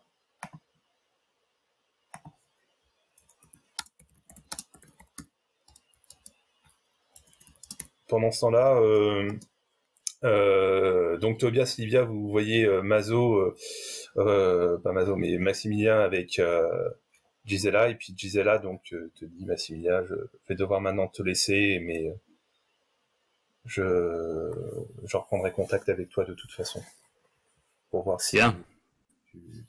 Pendant ce temps-là, donc Tobias, Livia, vous voyez Mazo, pas Mazo, mais Maximilien avec Gisela, et puis Gisela donc te dit Maximilien, je vais devoir maintenant te laisser, mais je reprendrai contact avec toi de toute façon pour voir si Bien. tu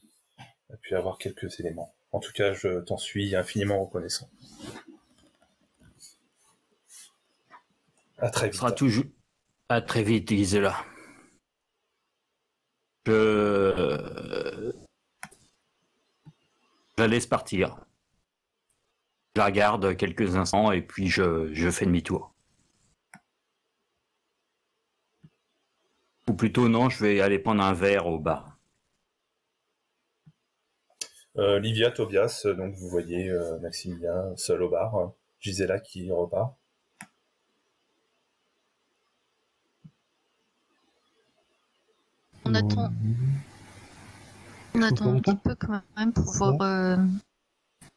as pu avoir quelques éléments. En tout cas, je t'en suis infiniment reconnaissant. À très Ce vite. sera toujours. À très vite, Gisela. Je la laisse partir. Je la regarde quelques instants et puis je fais demi-tour. Ou plutôt non, je vais aller prendre un verre au bar. Livia, Tobias, donc vous voyez Maximilien seul au bar, Gisela qui repart. On attend un petit peu quand même pour voir s'il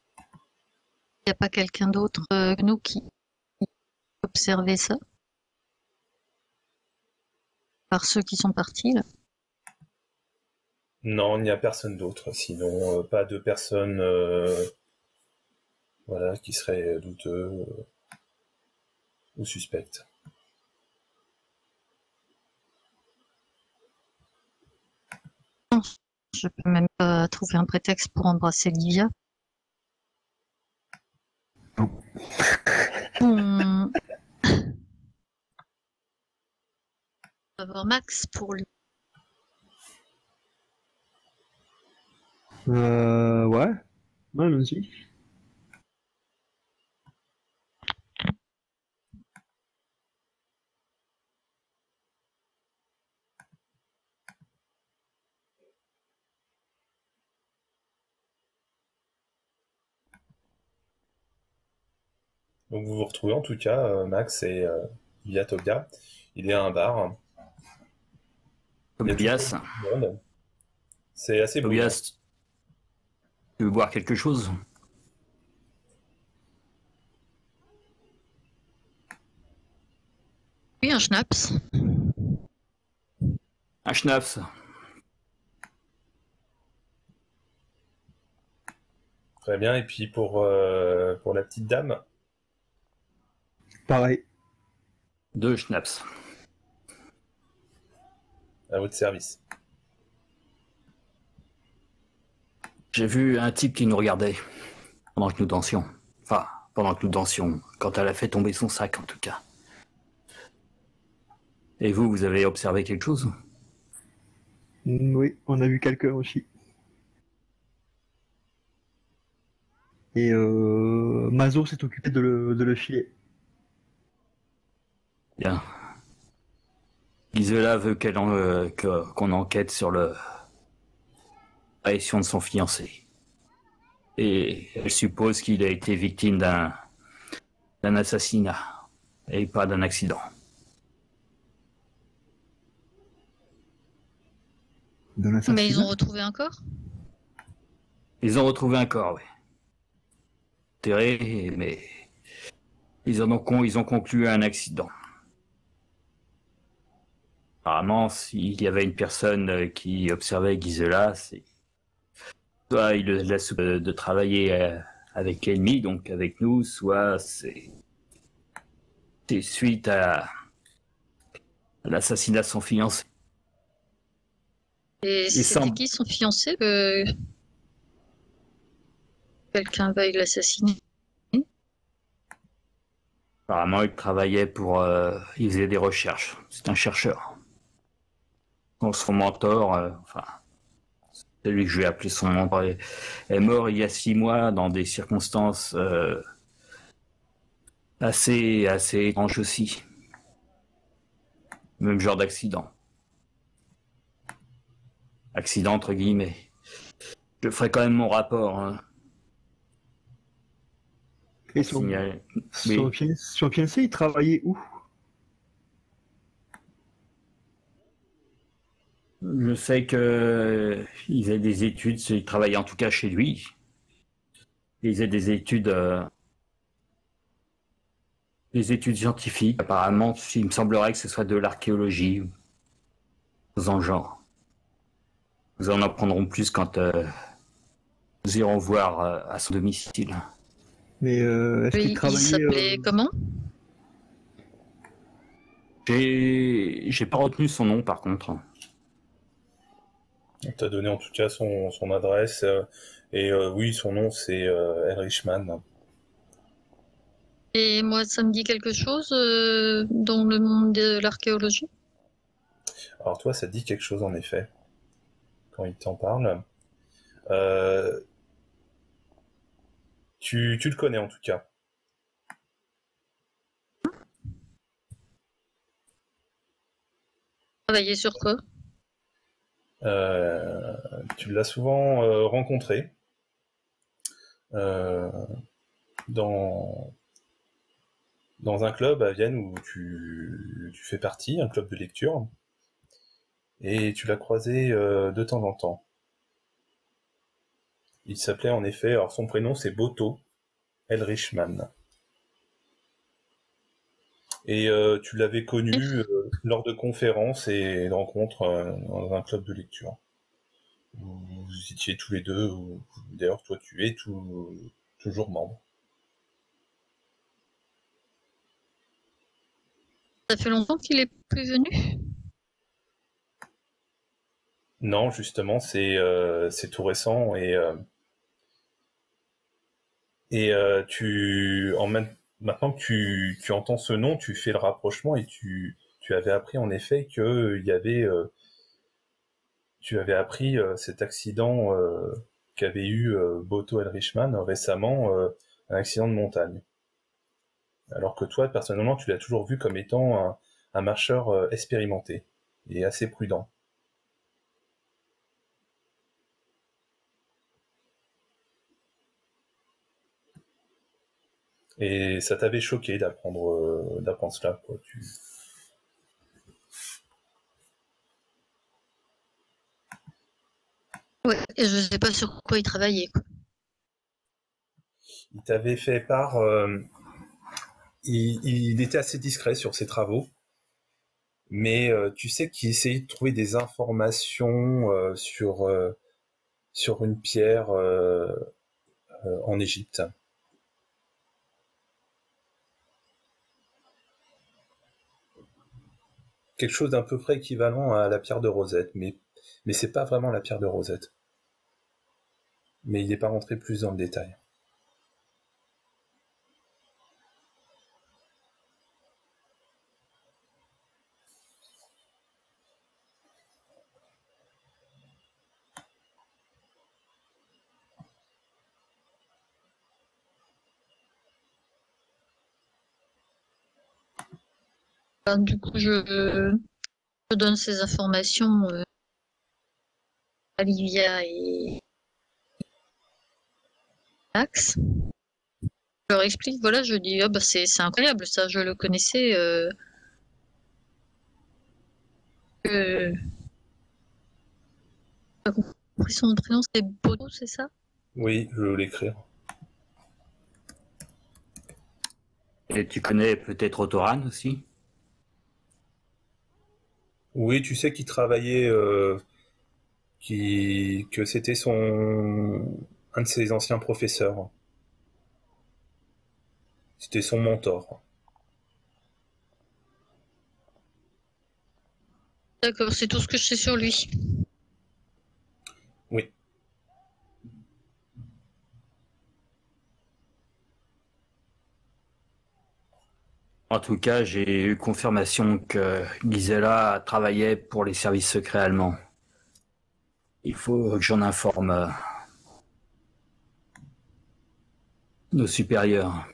n'y a pas quelqu'un d'autre que nous qui observait ça. Par ceux qui sont partis, là. Non, il n'y a personne d'autre, sinon pas de personnes voilà, qui seraient douteux ou suspectes. Je peux même pas trouver un prétexte pour embrasser Livia. On va voir Max pour lui. Ouais. Ouais, vas-y. Donc vous vous retrouvez en tout cas, Max et Livia Toga. Il est à un bar. Il y a Tobias, tout le monde. C'est assez bruyant. Tobias, tu veux boire quelque chose? Oui, un schnapps. Un schnapps. Très bien, et puis pour la petite dame, Pareil. 2 schnapps. à votre service. J'ai vu un type qui nous regardait pendant que nous dansions. Enfin, pendant que nous dansions, quand elle a fait tomber son sac en tout cas. Et vous avez observé quelque chose? Oui, on a vu quelqu'un aussi. Et Mazo s'est occupé de le filer. Bien. Gisela veut qu'on enquête sur la disparition de son fiancé. Et elle suppose qu'il a été victime d'un assassinat et pas d'un accident. D'un assassinat. Mais ils ont retrouvé un corps? Ils ont retrouvé un corps, oui. Enterré, mais ils ont conclu à un accident. Apparemment, s'il y avait une personne qui observait Gisela, c'est soit il le laisse de travailler avec l'ennemi, donc avec nous, soit c'est suite à l'assassinat de son fiancé. Et c'était semble- qui son fiancé que quelqu'un veuille l'assassiner? Apparemment, il travaillait il faisait des recherches. C'est un chercheur. Son mentor, enfin, celui que je vais appeler son membre, est mort il y a 6 mois dans des circonstances assez étranges aussi. Même genre d'accident. Accident entre guillemets. Je ferai quand même mon rapport. Hein. Et Signaler. sur Oui. sur PNC, il travaillait où? Je sais que il faisait des études, il travaillait en tout cas chez lui. Il faisait des études scientifiques. Apparemment, il me semblerait que ce soit de l'archéologie, dans le genre. Nous en apprendrons plus quand nous irons voir à son domicile. Mais est-ce qu'il Il travaillait s'appelait comment? J'ai pas retenu son nom par contre. On t'a donné en tout cas son adresse. Et oui, son nom c'est Elrichman. Et moi, ça me dit quelque chose dans le monde de l'archéologie? Alors toi, ça te dit quelque chose en effet, quand il t'en parle. Euh, tu le connais en tout cas. Travailler sur quoi? Tu l'as souvent rencontré euh, dans, dans un club à Vienne où tu fais partie, un club de lecture, et tu l'as croisé de temps en temps. Il s'appelait en effet, alors son prénom c'est Boto Elrichman. Et tu l'avais connu lors de conférences et de rencontres dans un club de lecture. Vous étiez tous les deux, d'ailleurs toi tu es toujours membre. Ça fait longtemps qu'il est plus venu? Non, justement, c'est tout récent maintenant que tu entends ce nom, tu fais le rapprochement et tu avais appris en effet que il y avait tu avais appris cet accident qu'avait eu Boto Elrichman récemment, un accident de montagne. Alors que toi, personnellement, tu l'as toujours vu comme étant un marcheur expérimenté et assez prudent. Et ça t'avait choqué d'apprendre cela, quoi. Ouais, et je sais pas sur quoi il travaillait, quoi. Il t'avait fait part. Il était assez discret sur ses travaux, mais tu sais qu'il essayait de trouver des informations sur une pierre en Égypte. Quelque chose d'à peu près équivalent à la pierre de Rosette, mais c'est pas vraiment la pierre de Rosette. Mais il n'est pas rentré plus dans le détail. Du coup, je donne ces informations à Livia et Max. Je leur explique, voilà, je dis, ah bah c'est incroyable, ça, je le connaissais. Que... J'ai pas compris son prénom, c'est Boto, c'est ça? Oui, je vais l'écrire. Et tu connais peut-être Otoran aussi? Oui, tu sais qu'il travaillait, que c'était un de ses anciens professeurs. C'était son mentor. D'accord, c'est tout ce que je sais sur lui. Oui. En tout cas, j'ai eu confirmation que Gisela travaillait pour les services secrets allemands. Il faut que j'en informe nos supérieurs.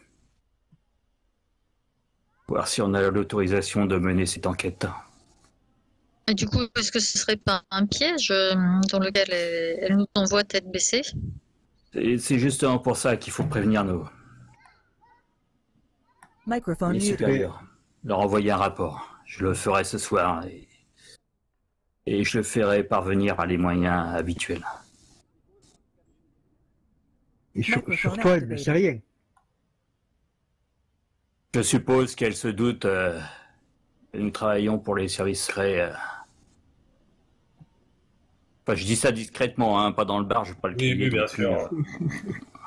Voir si on a l'autorisation de mener cette enquête. Et du coup, est-ce que ce serait pas un piège dans lequel elle nous envoie tête baissée? C'est justement pour ça qu'il faut prévenir Microphone les muted. supérieurs. Leur envoyer un rapport. Je le ferai ce soir et je le ferai parvenir à les moyens habituels. Et sur toi, elle ne sait rien. Je suppose qu'elle se doute que nous travaillons pour les services secrets. Enfin, je dis ça discrètement, hein, pas dans le bar, je ne vais pas le crier. Oui, bien non plus. sûr.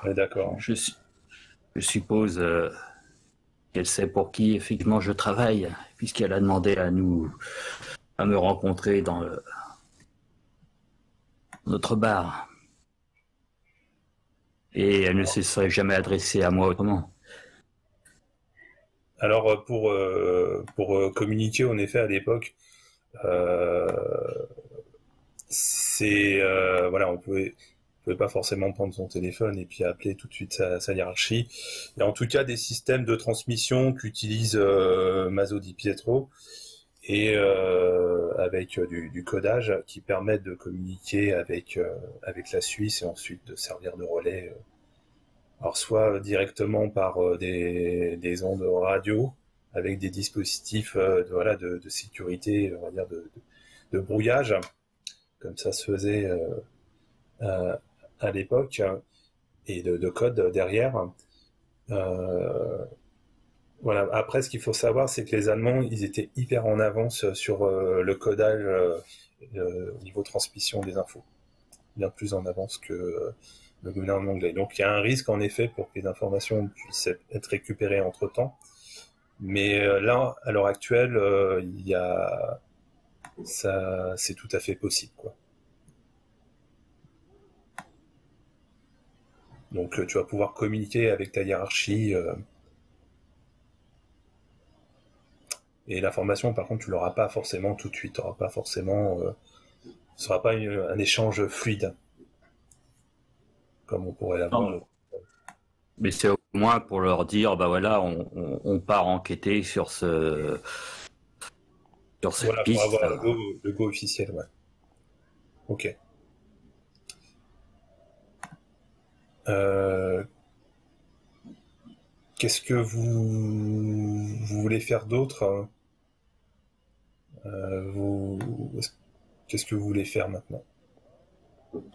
On est d'accord. Je suppose qu'elle sait pour qui effectivement je travaille, puisqu'elle a demandé à me rencontrer dans notre bar. Et elle ne se serait jamais adressée à moi autrement. Alors pour communiquer, en effet, à l'époque, voilà, on pouvait pas forcément prendre son téléphone et puis appeler tout de suite sa hiérarchie. Il y a en tout cas des systèmes de transmission qu'utilise Maso Di Pietro et avec du codage qui permettent de communiquer avec la Suisse et ensuite de servir de relais. Alors soit directement par des ondes radio avec des dispositifs de sécurité, on va dire de brouillage, comme ça se faisait à l'époque, et de code derrière. Voilà. Après, ce qu'il faut savoir, c'est que les Allemands, ils étaient hyper en avance sur le codage au niveau transmission des infos, bien plus en avance que le gouvernement anglais. Donc il y a un risque en effet pour que les informations puissent être récupérées entre-temps. Mais là, à l'heure actuelle, ça, c'est tout à fait possible, quoi. Donc tu vas pouvoir communiquer avec ta hiérarchie et l'information, par contre, tu l'auras pas forcément tout de suite. Tu n'auras pas forcément, ce sera pas un échange fluide comme on pourrait l'avoir. Mais c'est au moins pour leur dire, bah voilà, on part enquêter sur cette voilà, piste. Pour avoir le go officiel, ouais. Ok. Qu'est-ce que vous voulez faire d'autre? Qu'est-ce que vous voulez faire maintenant?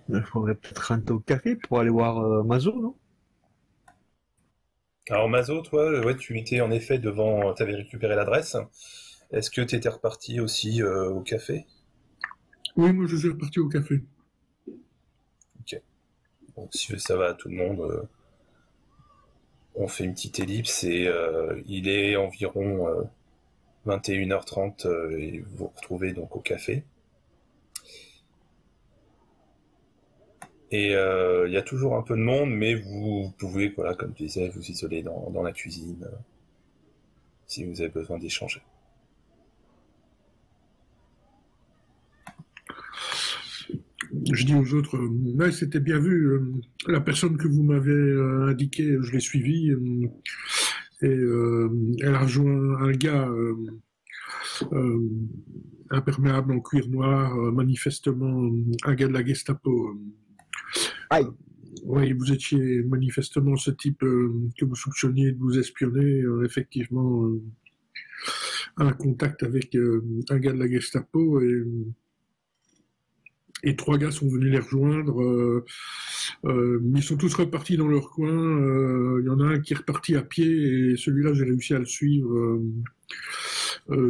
Il faudrait peut-être rentrer au café pour aller voir Mazo, non? Alors Mazo, toi, ouais, tu étais en effet devant, tu avais récupéré l'adresse. Est-ce que tu étais reparti aussi au café? Oui, moi je suis reparti au café. Ok. Donc si ça va à tout le monde, on fait une petite ellipse et il est environ 21h30 et vous vous retrouvez donc au café. Et il y a toujours un peu de monde, mais vous pouvez, voilà, comme tu disais, vous isoler dans la cuisine si vous avez besoin d'échanger. Je dis aux autres, ouais, c'était bien vu, la personne que vous m'avez indiquée, je l'ai suivie, et elle a rejoint un gars imperméable en cuir noir, manifestement un gars de la Gestapo. Aïe. Oui, vous étiez manifestement ce type que vous soupçonniez de vous espionner, effectivement, un contact avec un gars de la Gestapo, et 3 gars sont venus les rejoindre, mais ils sont tous repartis dans leur coin. Il y en a un qui est reparti à pied, et celui-là, j'ai réussi à le suivre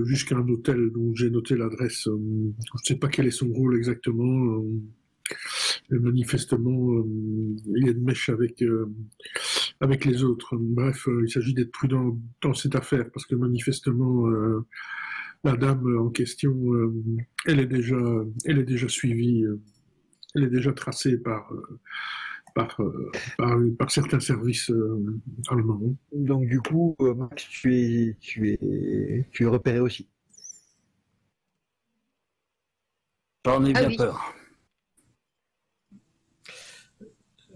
jusqu'à un hôtel dont j'ai noté l'adresse. Je ne sais pas quel est son rôle exactement. Mais manifestement, il y a une mèche avec les autres. Bref, il s'agit d'être prudent dans cette affaire, parce que manifestement, la dame en question, elle est déjà suivie, elle est déjà tracée par certains services allemands. Donc du coup, Max, tu es repéré aussi. J'en ai bien oui. peur.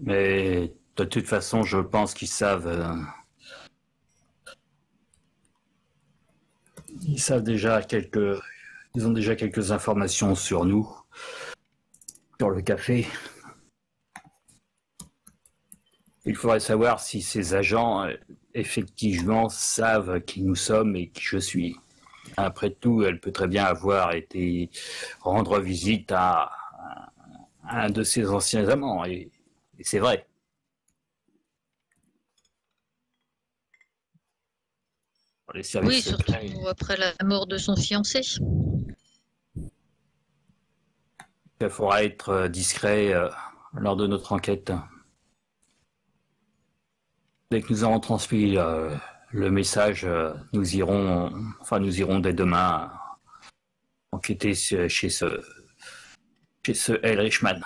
Mais de toute façon, je pense qu'ils savent. Ils savent déjà quelques. Ils ont déjà quelques informations sur nous, sur le café. Il faudrait savoir si ces agents effectivement savent qui nous sommes et qui je suis. Après tout, elle peut très bien avoir été rendre visite à un de ses anciens amants, et c'est vrai. Les services Oui, surtout secrets, après la mort de son fiancé. il faudra être discret lors de notre enquête. Dès que nous aurons transmis le message, nous irons dès demain enquêter chez ce L. Richman.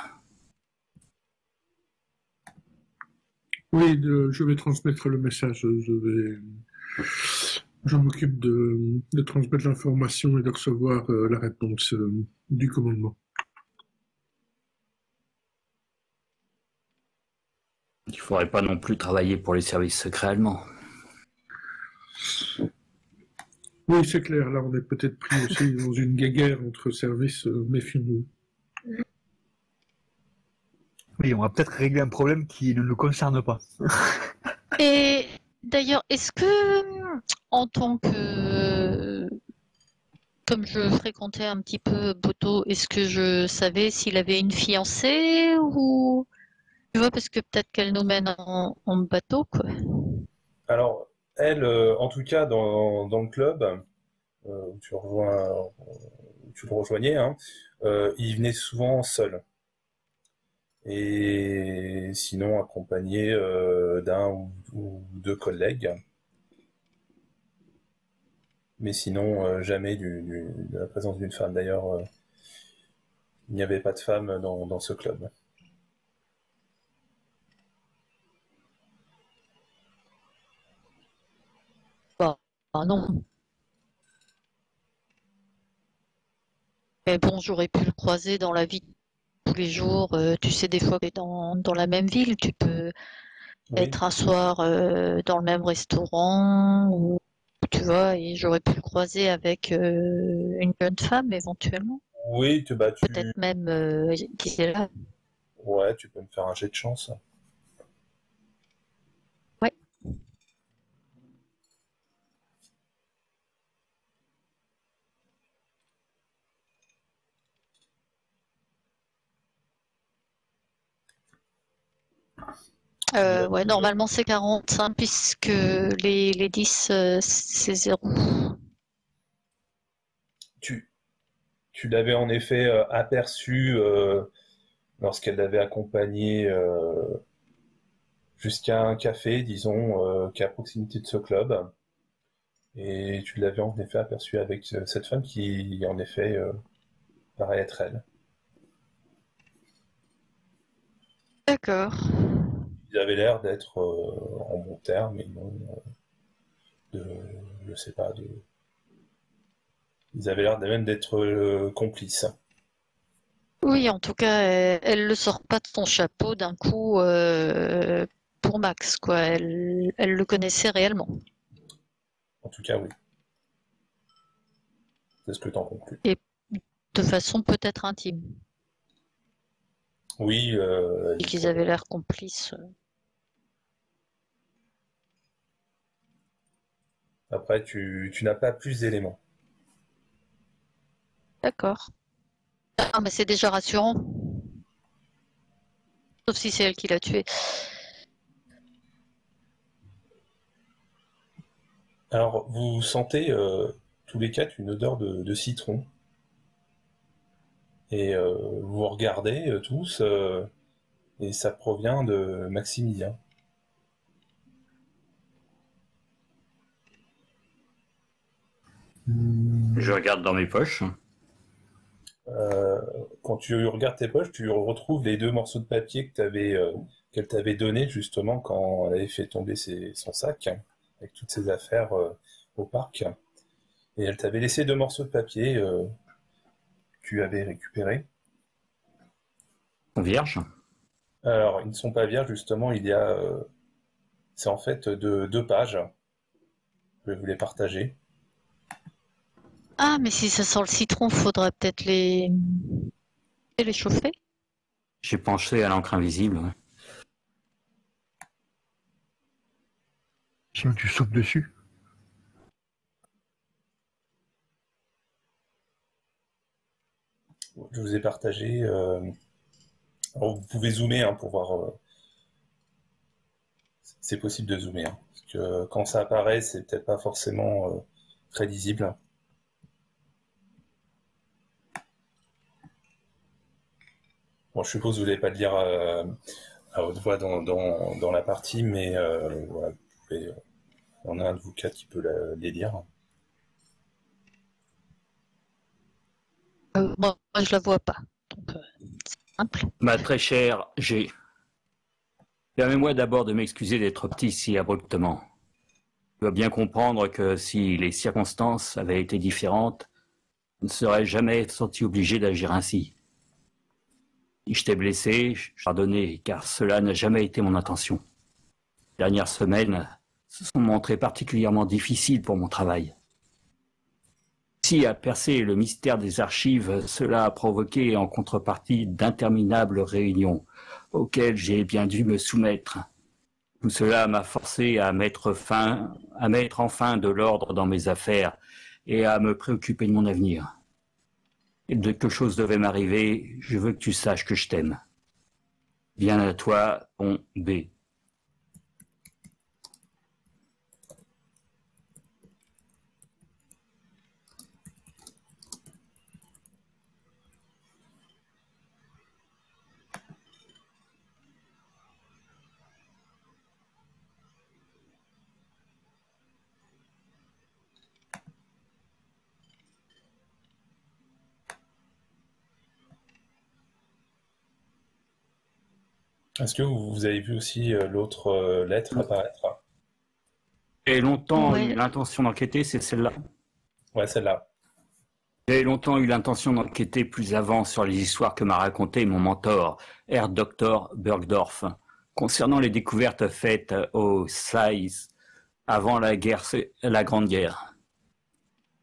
Oui, je vais transmettre le message. Je m'occupe de transmettre l'information et de recevoir la réponse du commandement. Il ne faudrait pas non plus travailler pour les services secrets allemands. Oui, c'est clair. Là, on est peut-être pris aussi dans une guéguerre entre services. Méfions-nous. Oui, on va peut-être régler un problème qui ne nous concerne pas. Et d'ailleurs, est-ce que, en tant que... Comme je fréquentais un petit peu Boto, est-ce que je savais s'il avait une fiancée ou... Tu vois, parce que peut-être qu'elle nous mène en bateau, quoi. Alors, elle, en tout cas, dans le club, où tu le rejoignais, hein, il venait souvent seul. Et sinon accompagné d'un ou deux collègues. Mais sinon, jamais de la présence d'une femme. D'ailleurs, il n'y avait pas de femme dans ce club. Ah non. Mais bon, j'aurais pu le croiser dans la vie de tous les jours. Tu sais, des fois, dans la même ville, tu peux Oui, être un soir dans le même restaurant, ou tu vois, et j'aurais pu le croiser avec une jeune femme éventuellement. oui, Peut-être même qui est là. ouais, tu peux me faire un jet de chance. Ouais. Ouais, normalement c'est 45 puisque les 10 c'est 0. Tu l'avais en effet aperçu lorsqu'elle l'avait accompagné jusqu'à un café, disons, qui est à proximité de ce club. Et tu l'avais en effet aperçu avec cette femme qui, en effet, paraît être elle. D'accord. Ils avaient l'air d'être en bon terme, et non de, je sais pas, ils avaient l'air même d'être complices. Oui, en tout cas, elle le sort pas de son chapeau d'un coup pour Max, quoi. Elle le connaissait réellement. En tout cas, oui. C'est ce que t'en conclus. Et de façon peut-être intime. Oui, Et qu'ils avaient l'air complices. après, tu n'as pas plus d'éléments. D'accord. Ah, mais c'est déjà rassurant. Sauf si c'est elle qui l'a tué. Alors, vous sentez tous les quatre une odeur de citron. Et vous regardez tous, et ça provient de Maximilien. Je regarde dans mes poches. Quand tu regardes tes poches, tu retrouves les deux morceaux de papier qu'elle t'avait donné justement quand elle avait fait tomber son sac avec toutes ses affaires au parc. Et elle t'avait laissé deux morceaux de papier que tu avais récupérés. Vierge. Alors, ils ne sont pas vierges, justement, il y a... c'est en fait deux pages. Je vais vous les partager. Ah, mais si ça sent le citron, faudra peut-être les chauffer. J'ai penché à l'encre invisible. Ouais. Sinon, tu sautes dessus. Je vous ai partagé... alors, vous pouvez zoomer hein, pour voir... c'est possible de zoomer. Hein, parce que quand ça apparaît, c'est peut-être pas forcément très lisible. Bon, je suppose que vous n'allez pas le lire à haute voix dans la partie, mais voilà, vous pouvez, il y en a un de vous quatre qui peut les lire. Moi, je la vois pas. Donc, c'est simple. Ma très chère G, permets-moi d'abord de m'excuser d'être petit si abruptement. Tu dois bien comprendre que si les circonstances avaient été différentes, je ne serais jamais senti obligé d'agir ainsi. Si je t'ai blessé, je pardonné, car cela n'a jamais été mon intention. Les dernières semaines se sont montrées particulièrement difficiles pour mon travail. Si à percer le mystère des archives, cela a provoqué en contrepartie d'interminables réunions auxquelles j'ai bien dû me soumettre. Tout cela m'a forcé à mettre enfin de l'ordre dans mes affaires et à me préoccuper de mon avenir. Et dès que quelque chose devait m'arriver, je veux que tu saches que je t'aime. Bien à toi, ton B. Est-ce que vous avez vu aussi l'autre lettre apparaître? J'ai longtemps eu Ouais. l'intention d'enquêter, c'est celle-là. Ouais, celle-là. J'ai longtemps eu l'intention d'enquêter plus avant sur les histoires que m'a racontées mon mentor, Herr Dr. Bergdorf, concernant les découvertes faites au Sais avant la Grande Guerre.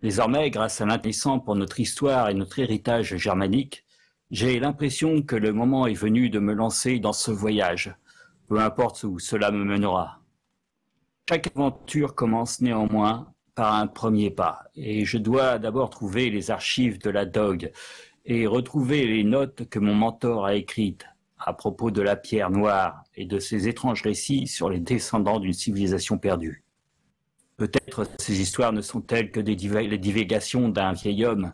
Désormais, grâce à l'intéressant pour notre histoire et notre héritage germanique, j'ai l'impression que le moment est venu de me lancer dans ce voyage, peu importe où cela me mènera. Chaque aventure commence néanmoins par un premier pas, et je dois d'abord trouver les archives de la Dog et retrouver les notes que mon mentor a écrites à propos de la pierre noire et de ces étranges récits sur les descendants d'une civilisation perdue. Peut-être ces histoires ne sont-elles que les divagations d'un vieil homme,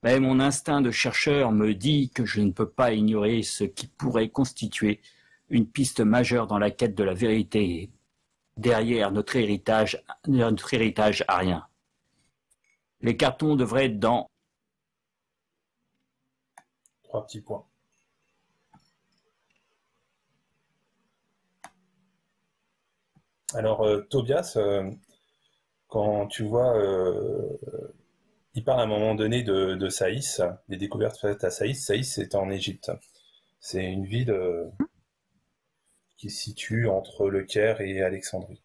mais mon instinct de chercheur me dit que je ne peux pas ignorer ce qui pourrait constituer une piste majeure dans la quête de la vérité derrière notre héritage arien. Les cartons devraient être dans 3 petits points. Alors, Tobias, quand tu vois, il parle à un moment donné de Saïs, des découvertes faites à Saïs. Saïs, c'est en Égypte. C'est une ville qui se situe entre le Caire et Alexandrie.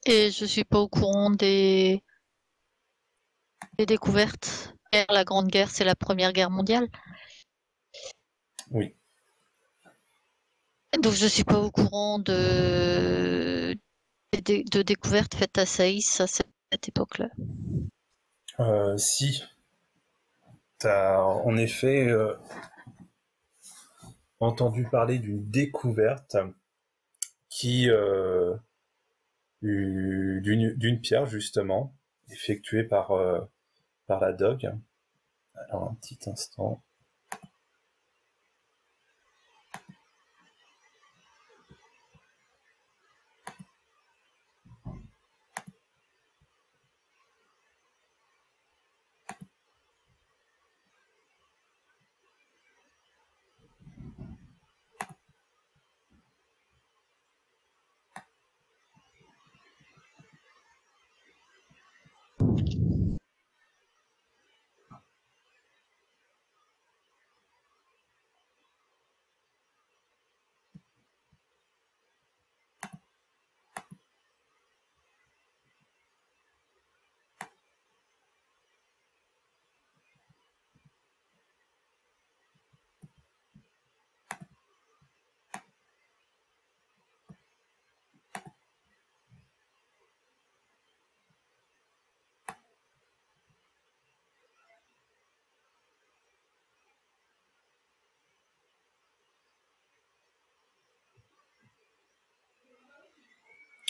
Et je suis pas au courant des découvertes. La Grande Guerre, c'est la Première Guerre mondiale. Oui. Donc je suis pas au courant de découvertes faites à Saïs à cette époque-là. Si, tu as en effet entendu parler d'une découverte qui d'une pierre justement effectuée par la Dog. Alors un petit instant.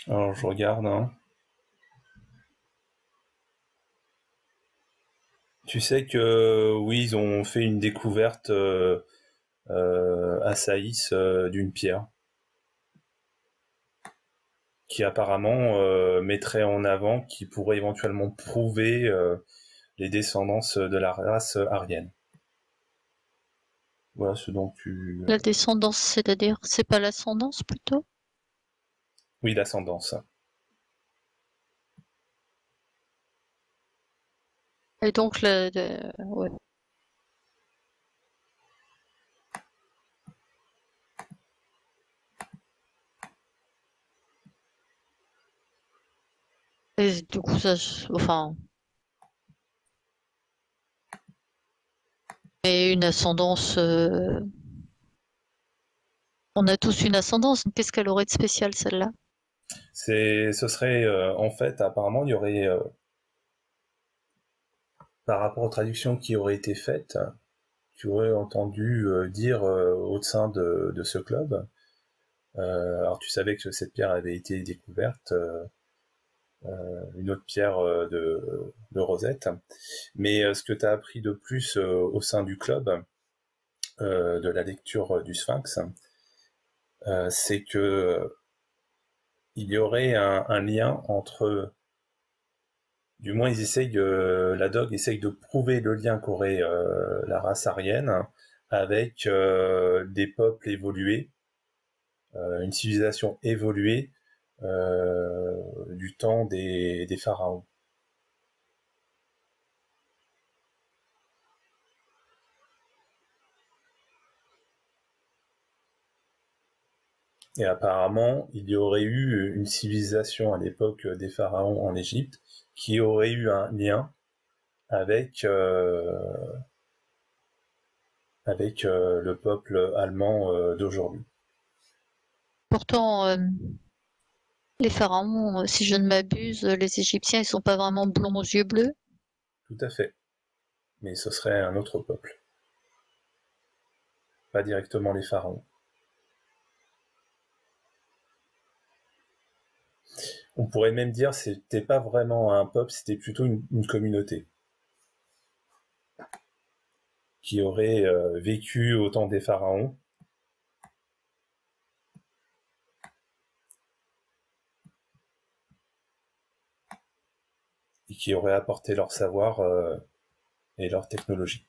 Alors je regarde, hein. Tu sais que oui, ils ont fait une découverte à Saïs d'une pierre qui apparemment mettrait en avant, qui pourrait éventuellement prouver les descendances de la race aryenne. Voilà ce dont tu... La descendance, c'est-à-dire, c'est pas l'ascendance plutôt? Oui, l'ascendance. Et donc, ouais. Et du coup, enfin, et une ascendance. On a tous une ascendance. Qu'est-ce qu'elle aurait de spécial, celle-là? Ce serait, en fait, apparemment, il y aurait, par rapport aux traductions qui auraient été faites, tu aurais entendu dire au sein de ce club, alors tu savais que cette pierre avait été découverte, une autre pierre de Rosette, mais ce que tu as appris de plus au sein du club, de la lecture du Sphinx, c'est que il y aurait un lien entre, du moins ils essayent, la Dog essaye de prouver le lien qu'aurait la race aryenne avec des peuples évolués, une civilisation évoluée du temps des pharaons. Et apparemment, il y aurait eu une civilisation à l'époque des pharaons en Égypte qui aurait eu un lien avec le peuple allemand d'aujourd'hui. Pourtant, les pharaons, si je ne m'abuse, les Égyptiens, ils sont pas vraiment blonds aux yeux bleus. Tout à fait. Mais ce serait un autre peuple. Pas directement les pharaons. On pourrait même dire que c'était pas vraiment un peuple, c'était plutôt une communauté qui aurait vécu au temps des pharaons. Et qui aurait apporté leur savoir et leur technologie.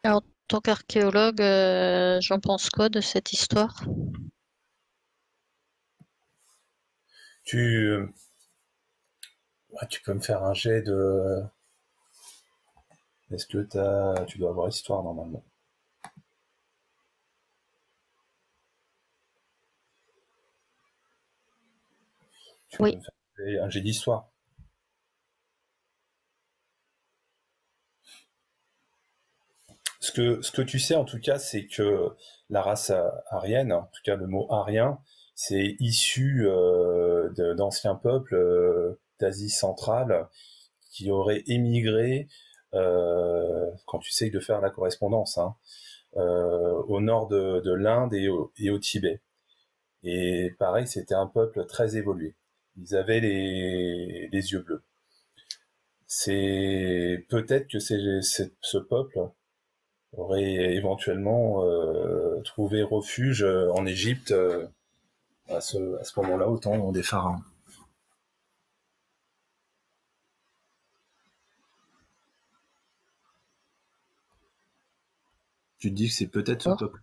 Alors, en tant qu'archéologue, j'en pense quoi de cette histoire? Tu peux me faire un jet de... Est-ce que tu dois avoir histoire normalement? Tu Oui. peux me faire un jet d'histoire. Ce que tu sais en tout cas, c'est que la race aryenne, en tout cas le mot arien, c'est issu d'anciens peuples d'Asie centrale qui auraient émigré, quand tu essayes de faire la correspondance, hein, au nord de l'Inde et au Tibet. Et pareil, c'était un peuple très évolué. Ils avaient les yeux bleus. C'est peut-être que ce peuple aurait éventuellement trouvé refuge en Égypte à ce moment-là, au temps des pharaons. Tu te dis que c'est peut-être ce peuple.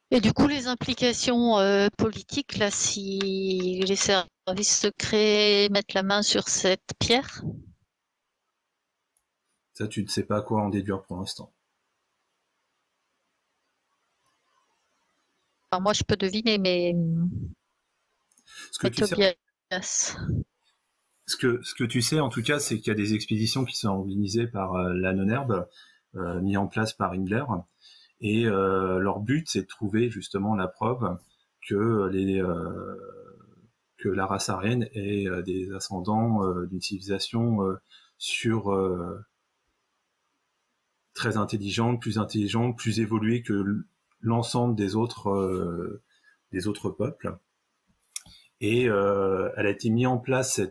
Et du coup, les implications politiques, là, si les services secrets mettent la main sur cette pierre? Ça, tu ne sais pas quoi en déduire pour l'instant. Alors moi, je peux deviner, mais Ce que tu sais, Tobias. ce que tu sais, en tout cas, c'est qu'il y a des expéditions qui sont organisées par la Nonherbe, mis en place par Himmler, et leur but, c'est de trouver justement la preuve que que la race aryenne est des ascendants d'une civilisation très intelligente, plus évoluée que l'ensemble des autres peuples. Et elle a été mise en place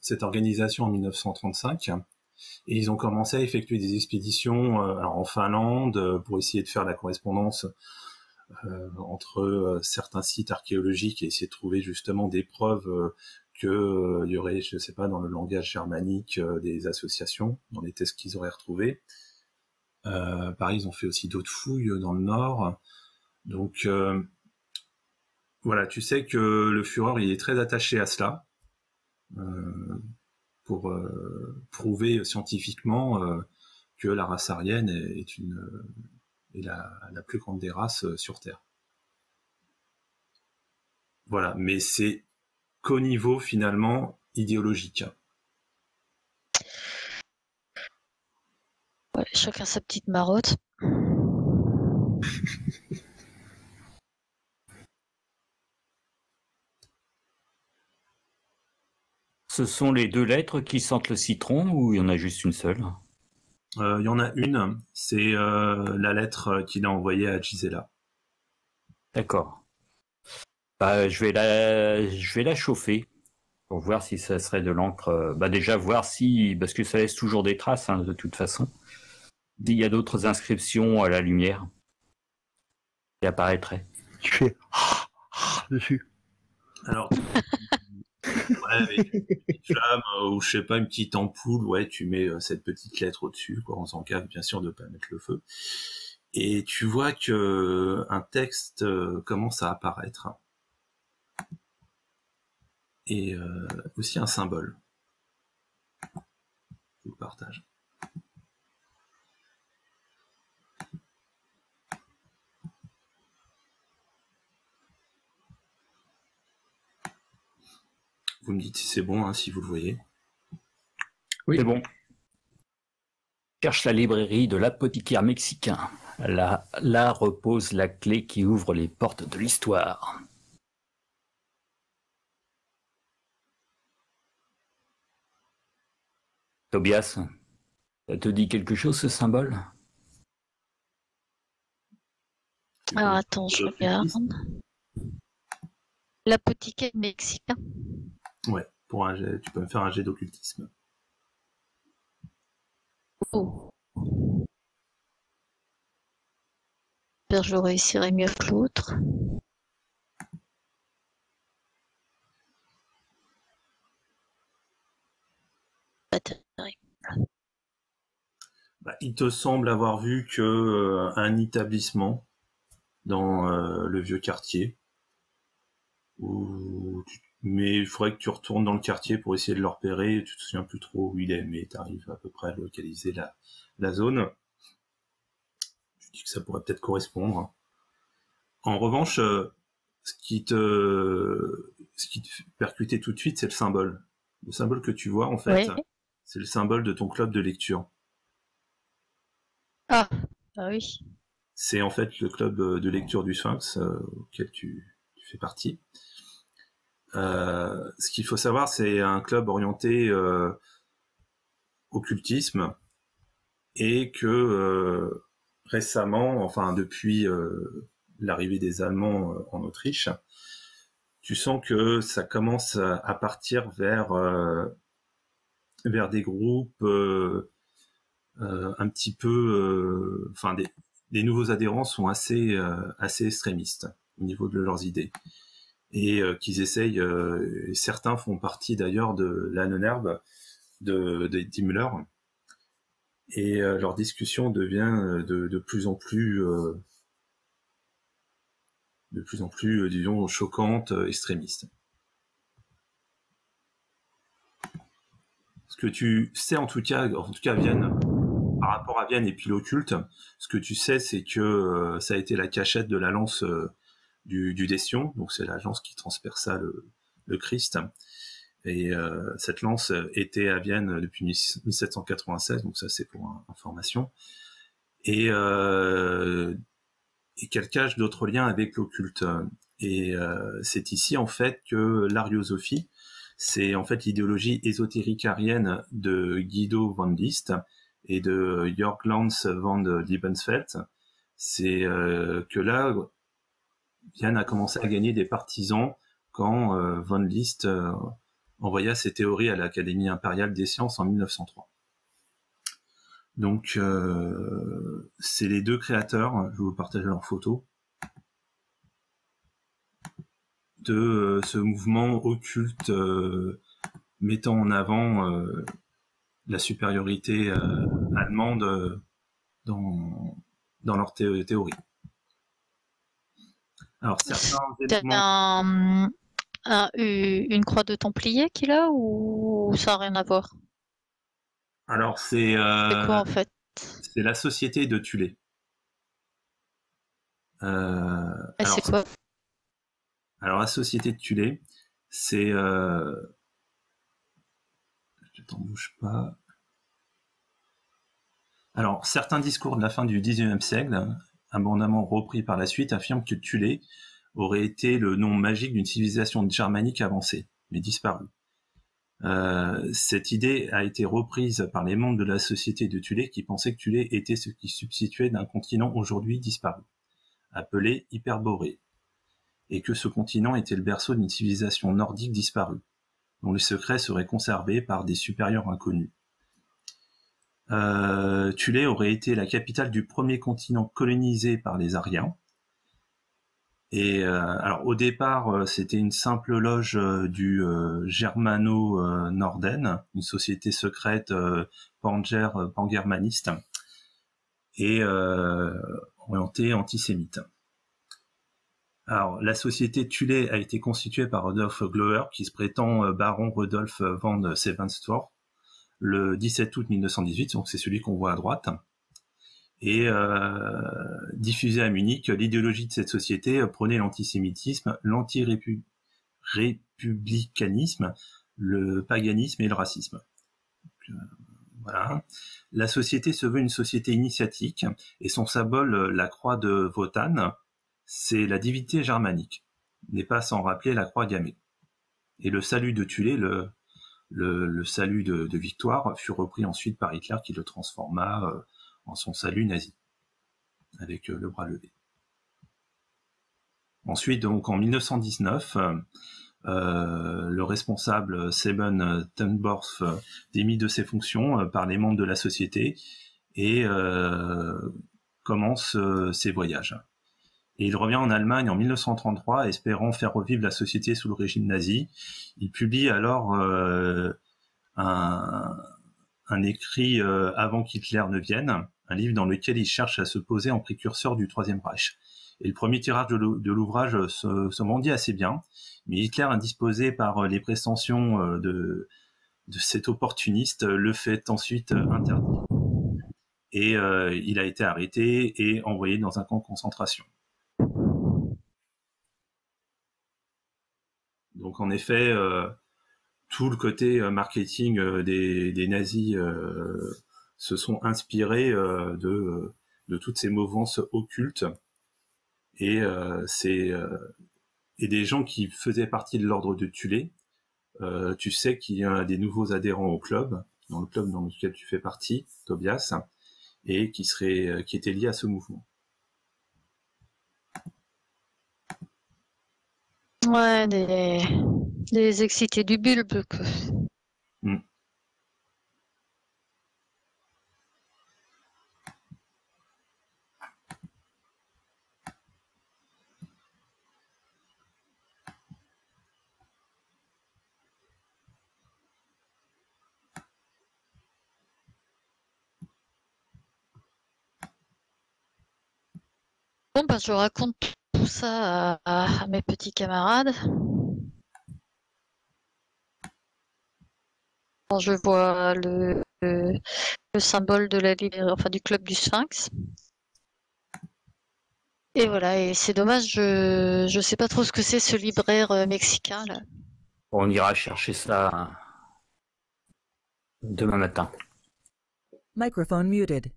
cette organisation en 1935. Et ils ont commencé à effectuer des expéditions alors en Finlande pour essayer de faire la correspondance entre certains sites archéologiques et essayer de trouver justement des preuves que il y aurait, je sais pas, dans le langage germanique des associations, dans les textes qu'ils auraient retrouvés. Pareil, ils ont fait aussi d'autres fouilles dans le nord. Donc voilà, tu sais que le Führer il est très attaché à cela pour prouver scientifiquement que la race aryenne est la plus grande des races sur Terre. Voilà, mais c'est qu'au niveau finalement idéologique. Ouais, chacun sa petite marotte. Ce sont les 2 lettres qui sentent le citron ou il y en a juste une seule? Il y en a une, c'est la lettre qu'il a envoyée à Gisela. D'accord. Bah, je vais la chauffer pour voir si ça serait de l'encre. Bah, déjà voir si, parce que ça laisse toujours des traces hein, de toute façon. S'il y a d'autres inscriptions à la lumière qui apparaîtraient. Tu fais dessus. Alors, ouais, avec une petite flamme ou je sais pas, une petite ampoule, ouais, tu mets cette petite lettre au-dessus, quoi, on s'en cave bien sûr de pas mettre le feu. Et tu vois que un texte commence à apparaître. Et aussi un symbole. Je vous partage. Vous me dites si c'est bon, hein, si vous le voyez. Oui. C'est bon. Cherche la librairie de l'apothicaire mexicain. Là repose la clé qui ouvre les portes de l'histoire. Tobias, ça te dit quelque chose ce symbole? Alors attends, je regarde. L'apothicaire mexicain. Ouais, pour un jet, tu peux me faire un jet d'occultisme. Oh. J'espère que je réussirai mieux que l'autre. Pas terrible. Bah, il te semble avoir vu que un établissement dans le vieux quartier. Mais il faudrait que tu retournes dans le quartier pour essayer de le repérer. Tu te souviens plus trop où il est, mais tu arrives à peu près à localiser la zone. Je dis que ça pourrait peut-être correspondre. En revanche, ce qui te fait percuter tout de suite, c'est le symbole. Le symbole que tu vois, en fait, Ouais. c'est le symbole de ton club de lecture. Ah oui. C'est en fait le club de lecture du Sphinx auquel tu fais partie. Ce qu'il faut savoir, c'est un club orienté occultisme et que récemment, enfin depuis l'arrivée des Allemands en Autriche, tu sens que ça commence à partir vers des groupes un petit peu, enfin des nouveaux adhérents sont assez extrémistes au niveau de leurs idées et qu'ils essayent. Certains font partie d'ailleurs de la Nonherbe de Himmler et leur discussion devient de plus en plus disons choquante, extrémiste. Ce que tu sais en tout cas Vienne, par rapport à Vienne et puis l'occulte, ce que tu sais, c'est que ça a été la cachette de la lance du Destion, donc c'est l'agence qui transperça le Christ. Et cette lance était à Vienne depuis 1796, donc ça c'est pour information. Et qu'elle cache d'autres liens avec l'occulte. Et c'est ici en fait que l'ariosophie, c'est en fait l'idéologie ésotérique arienne de Guido van List et de Jörg Lanz van Liebensfeld. C'est que là, Vienne a commencé à gagner des partisans quand van List envoya ses théories à l'Académie impériale des sciences en 1903. Donc, c'est les deux créateurs, je vais vous partager leurs photos, de ce mouvement occulte mettant en avant la supériorité allemande dans leur théorie. Alors, certains éléments... une croix de Templier qu'il a ou ça n'a rien à voir? Alors, c'est quoi en fait? C'est la société de Tulé. C'est quoi? Alors, la société de Tulé, c'est... Je t'en bouge pas. Alors, certains discours de la fin du XIXe siècle, abondamment repris par la suite, affirment que Tulé aurait été le nom magique d'une civilisation germanique avancée, mais disparue. Cette idée a été reprise par les membres de la société de Tulé qui pensaient que Tulé était ce qui substituait d'un continent aujourd'hui disparu, appelé Hyperborée, et que ce continent était le berceau d'une civilisation nordique disparue, dont les secrets seraient conservés par des supérieurs inconnus. Tulé aurait été la capitale du premier continent colonisé par les Ariens. Et alors au départ, c'était une simple loge du Germano-Norden, une société secrète pangermaniste et orientée antisémite. Alors la société Tulé a été constituée par Rudolf Glower, qui se prétend baron Rudolf von Sevenstorf, le 17 août 1918, donc c'est celui qu'on voit à droite. Et diffusée à Munich, l'idéologie de cette société prônait l'antisémitisme, l'anti-républicanisme, le paganisme et le racisme. Donc, voilà. La société se veut une société initiatique et son symbole, la croix de Wotan, c'est la divinité germanique, n'est pas sans rappeler la croix gammée. Et le salut de Tulé, le salut de victoire, fut repris ensuite par Hitler qui le transforma en son salut nazi, avec le bras levé. Ensuite, donc en 1919, le responsable Seben Tenborf démis de ses fonctions par les membres de la société et commence ses voyages. Et il revient en Allemagne en 1933, espérant faire revivre la société sous le régime nazi. Il publie alors un écrit avant qu'Hitler ne vienne, un livre dans lequel il cherche à se poser en précurseur du Troisième Reich. Et le premier tirage de l'ouvrage se vendit assez bien, mais Hitler, indisposé par les prétentions de cet opportuniste, le fait ensuite interdire. Et il a été arrêté et envoyé dans un camp de concentration. Donc en effet, tout le côté marketing des nazis se sont inspirés de toutes ces mouvances occultes et des gens qui faisaient partie de l'ordre de Tulé. Tu sais qu'il y a des nouveaux adhérents au club, dans le club dans lequel tu fais partie, Tobias, et qui étaient liés à ce mouvement. Ouais, des excités du bulbe, quoi. Mm. Bon, bah, je raconte tout ça à mes petits camarades. Quand je vois le symbole de la librairie, enfin du club du Sphinx. Et voilà, et c'est dommage, je sais pas trop ce que c'est ce libraire mexicain là. On ira chercher ça demain matin. Microphone muted.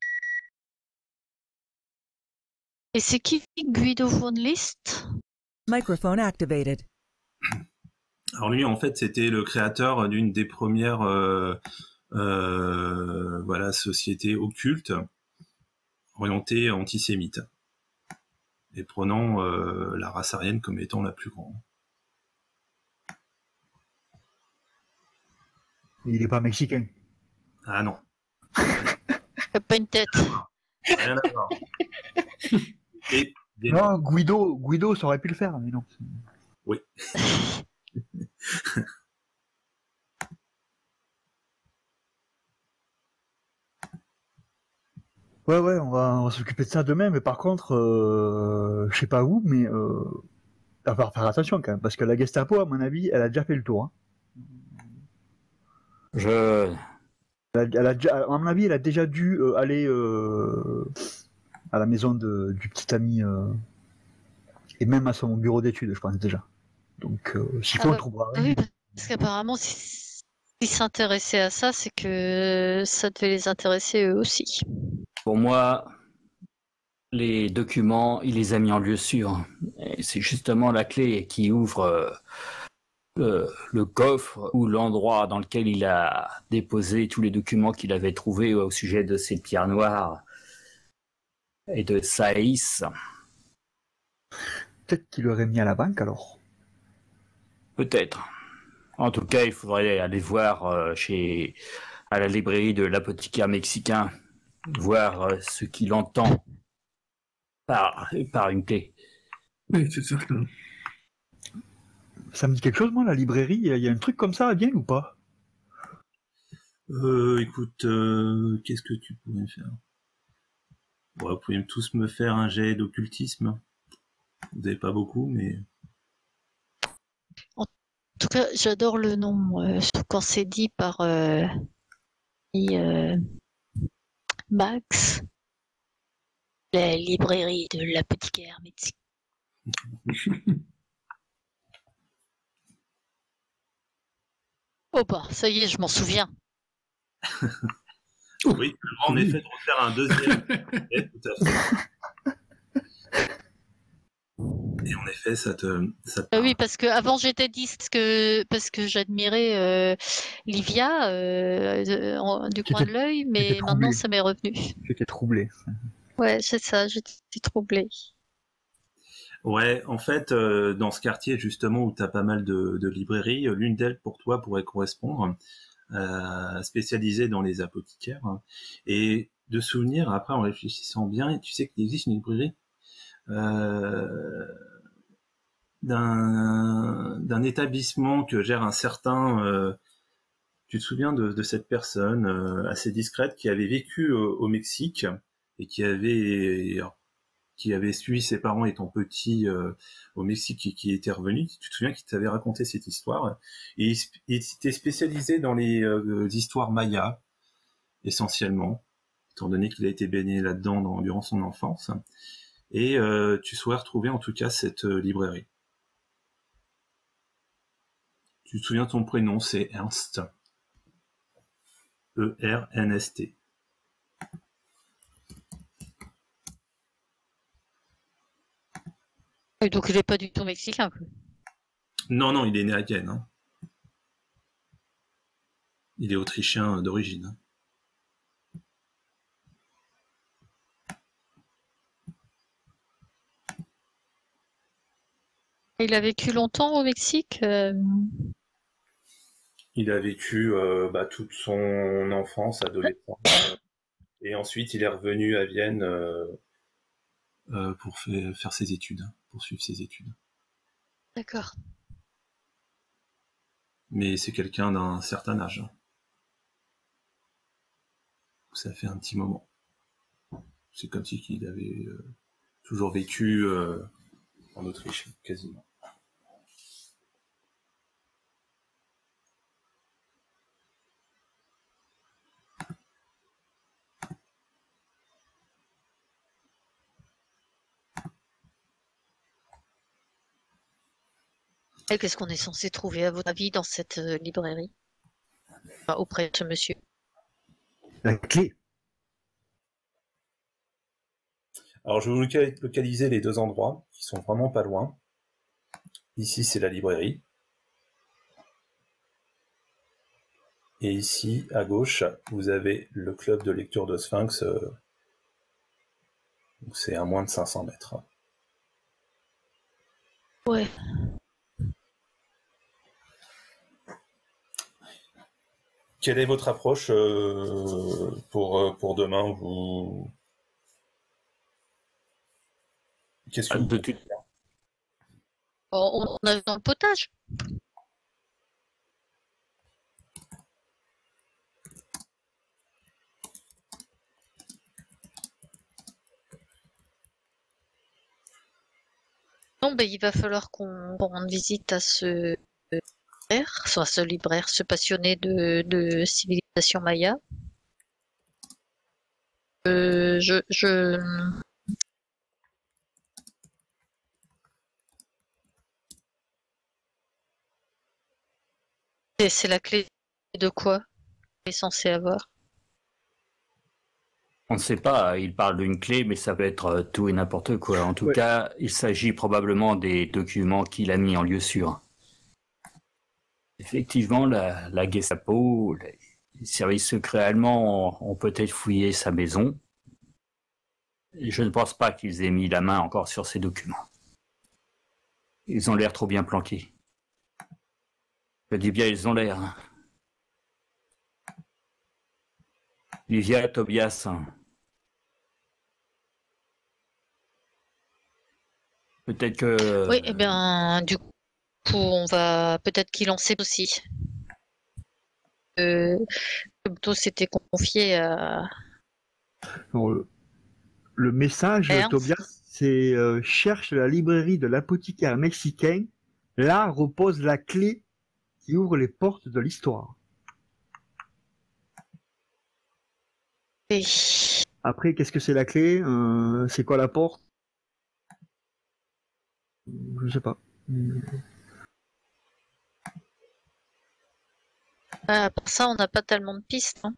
Et c'est qui Guido von List? Microphone activated. Alors lui, en fait, c'était le créateur d'une des premières voilà, sociétés occultes orientées antisémites et prenant la race aryenne comme étant la plus grande. Il est pas mexicain. Ah non, Il a pas une tête. rien à voir. Et des noms. Non, Guido, ça aurait pu le faire, mais non. Oui. Ouais, on va s'occuper de ça demain, mais par contre, je sais pas où, mais il va falloir faire attention quand même, parce que la Gestapo, à mon avis, elle a déjà fait le tour. Hein. À mon avis, elle a déjà dû aller à la maison du petit ami et même à son bureau d'études, je pense déjà. Donc, s'il faut, on trouvera. Oui, parce qu'apparemment, s'ils s'intéressaient à ça, c'est que ça devait les intéresser eux aussi. Pour moi, les documents, il les a mis en lieu sûr. Et c'est justement la clé qui ouvre le coffre ou l'endroit dans lequel il a déposé tous les documents qu'il avait trouvés au sujet de ces pierres noires et de Saïs. Peut-être qu'il l'aurait mis à la banque alors. Peut-être. En tout cas, il faudrait aller voir à la librairie de l'apothicaire mexicain, voir ce qu'il entend par une clé. Oui, c'est certain. Ça me dit quelque chose, moi, la librairie, il y a un truc comme ça à Vienne ou pas? Écoute, qu'est-ce que tu pourrais faire? Bon, vous pouvez tous me faire un jet d'occultisme. Vous n'avez pas beaucoup, mais... En tout cas, j'adore le nom, surtout quand c'est dit par Max. La librairie de l'apothicaire mexicain. Oh bah, ça y est, je m'en souviens. Oui, tu devras en effet de refaire un deuxième. Tout à fait. Et en effet, ça te Oui, parce que avant j'étais dit parce que j'admirais Livia du coin de l'œil, mais maintenant ça m'est revenu. J'étais troublé. Ouais, c'est ça, j'étais troublée. Ouais, en fait, dans ce quartier justement où tu as pas mal de librairies, l'une d'elles pour toi pourrait correspondre, spécialisée dans les apothicaires. Et de souvenir, après en réfléchissant bien, tu sais qu'il existe une librairie d'un établissement que gère un certain... tu te souviens de cette personne assez discrète qui avait vécu au Mexique et qui avait suivi ses parents étant petit au Mexique et qui était revenu. Tu te souviens qu'il t'avait raconté cette histoire. Et il s'était spécialisé dans les histoires mayas, essentiellement, étant donné qu'il a été baigné là-dedans durant son enfance. Et tu saurais retrouver en tout cas cette librairie. Tu te souviens de son prénom, c'est Ernst. E-R-N-S-T. Et donc il n'est pas du tout mexicain. Quoi. Non, il est né à Vienne. Hein. Il est autrichien d'origine. Il a vécu longtemps au Mexique Il a vécu toute son enfance, adolescence. Et ensuite, il est revenu à Vienne pour faire ses études, poursuivre ses études. D'accord. Mais c'est quelqu'un d'un certain âge. Ça fait un petit moment. C'est comme si il avait toujours vécu en Autriche, quasiment. Et qu'est-ce qu'on est censé trouver, à votre avis, dans cette librairie? Enfin, auprès de ce monsieur. La clé. Alors, je vais vous localiser les deux endroits qui sont vraiment pas loin. Ici, c'est la librairie. Et ici, à gauche, vous avez le club de lecture de Sphinx. C'est à moins de 500 mètres. Ouais. Quelle est votre approche pour demain Qu'est-ce que vous... On a dans le potage. Non, ben, il va falloir qu'on rende visite à ce libraire, ce passionné de civilisation maya. Et c'est la clé de quoi il est censé avoir? On ne sait pas, il parle d'une clé, mais ça peut être tout et n'importe quoi. En tout Ouais. cas, il s'agit probablement des documents qu'il a mis en lieu sûr. Effectivement, la Gestapo, les services secrets allemands ont peut-être fouillé sa maison. Et je ne pense pas qu'ils aient mis la main encore sur ces documents. Ils ont l'air trop bien planqués. Je dis bien, ils ont l'air. Hein. Livia, Tobias. Peut-être que... Oui, eh bien, du coup, on va peut-être qu'il en sait aussi. Plutôt s'était confié à Alors, le message, Ernst. Tobias, c'est cherche la librairie de l'apothicaire mexicain. Là repose la clé qui ouvre les portes de l'histoire. Et Après, qu'est-ce que c'est la clé? C'est quoi la porte? Je sais pas. pour ça, on n'a pas tellement de pistes. Hein.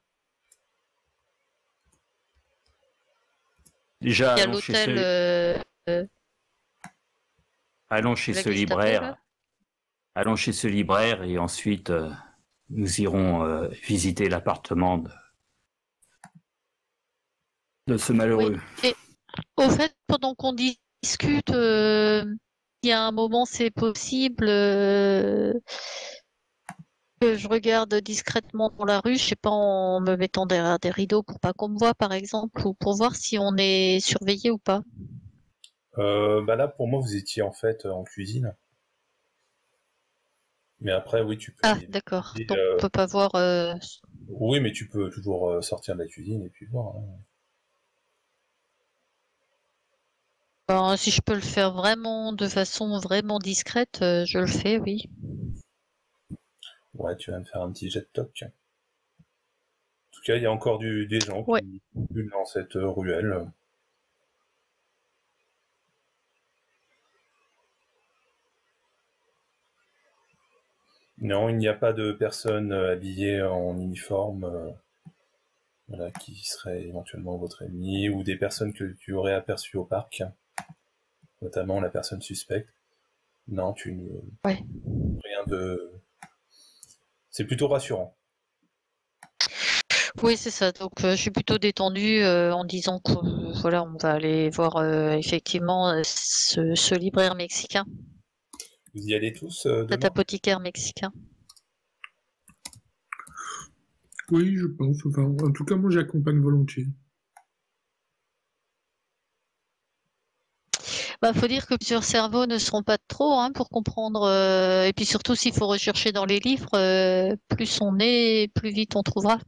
Déjà, Il y a allons chez l'hôtel. allons chez la ce Gestapo, libraire. là. Allons chez ce libraire et ensuite nous irons visiter l'appartement de ce malheureux. Et au fait, pendant qu'on discute, il y a un moment, c'est possible que je regarde discrètement dans la rue, je sais pas, en me mettant derrière des rideaux pour pas qu'on me voie, par exemple, ou pour voir si on est surveillé ou pas. Là, pour moi, vous étiez en fait en cuisine. Mais après, oui, tu peux... Ah, d'accord. Et, Donc, on peut pas voir. Oui, mais tu peux toujours sortir de la cuisine et puis voir. Hein. Ben, si je peux le faire vraiment de façon vraiment discrète, je le fais, oui. Ouais, tu vas me faire un petit jet de toc. En tout cas, il y a encore des gens Ouais. qui pullulent dans cette ruelle. Non, il n'y a pas de personnes habillées en uniforme voilà, qui seraient éventuellement votre ennemi, ou des personnes que tu aurais aperçues au parc, notamment la personne suspecte. Non, tu ne... Ouais. Rien de... C'est plutôt rassurant. Oui, c'est ça. Donc, je suis plutôt détendue en disant que voilà, on va aller voir effectivement ce libraire mexicain, Vous y allez tous cet demain? apothicaire mexicain. Oui, je pense. Enfin, en tout cas, moi, j'accompagne volontiers. Bah, faut dire que plusieurs cerveaux ne seront pas trop hein, pour comprendre. Et puis surtout, s'il faut rechercher dans les livres, plus on est, plus vite on trouvera.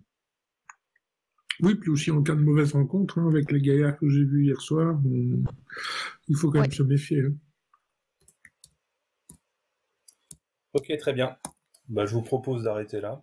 Oui, puis aussi en cas de mauvaise rencontre, hein, avec les gaillards que j'ai vus hier soir, il faut quand même se méfier. Hein. Ok, très bien. Je vous propose d'arrêter là.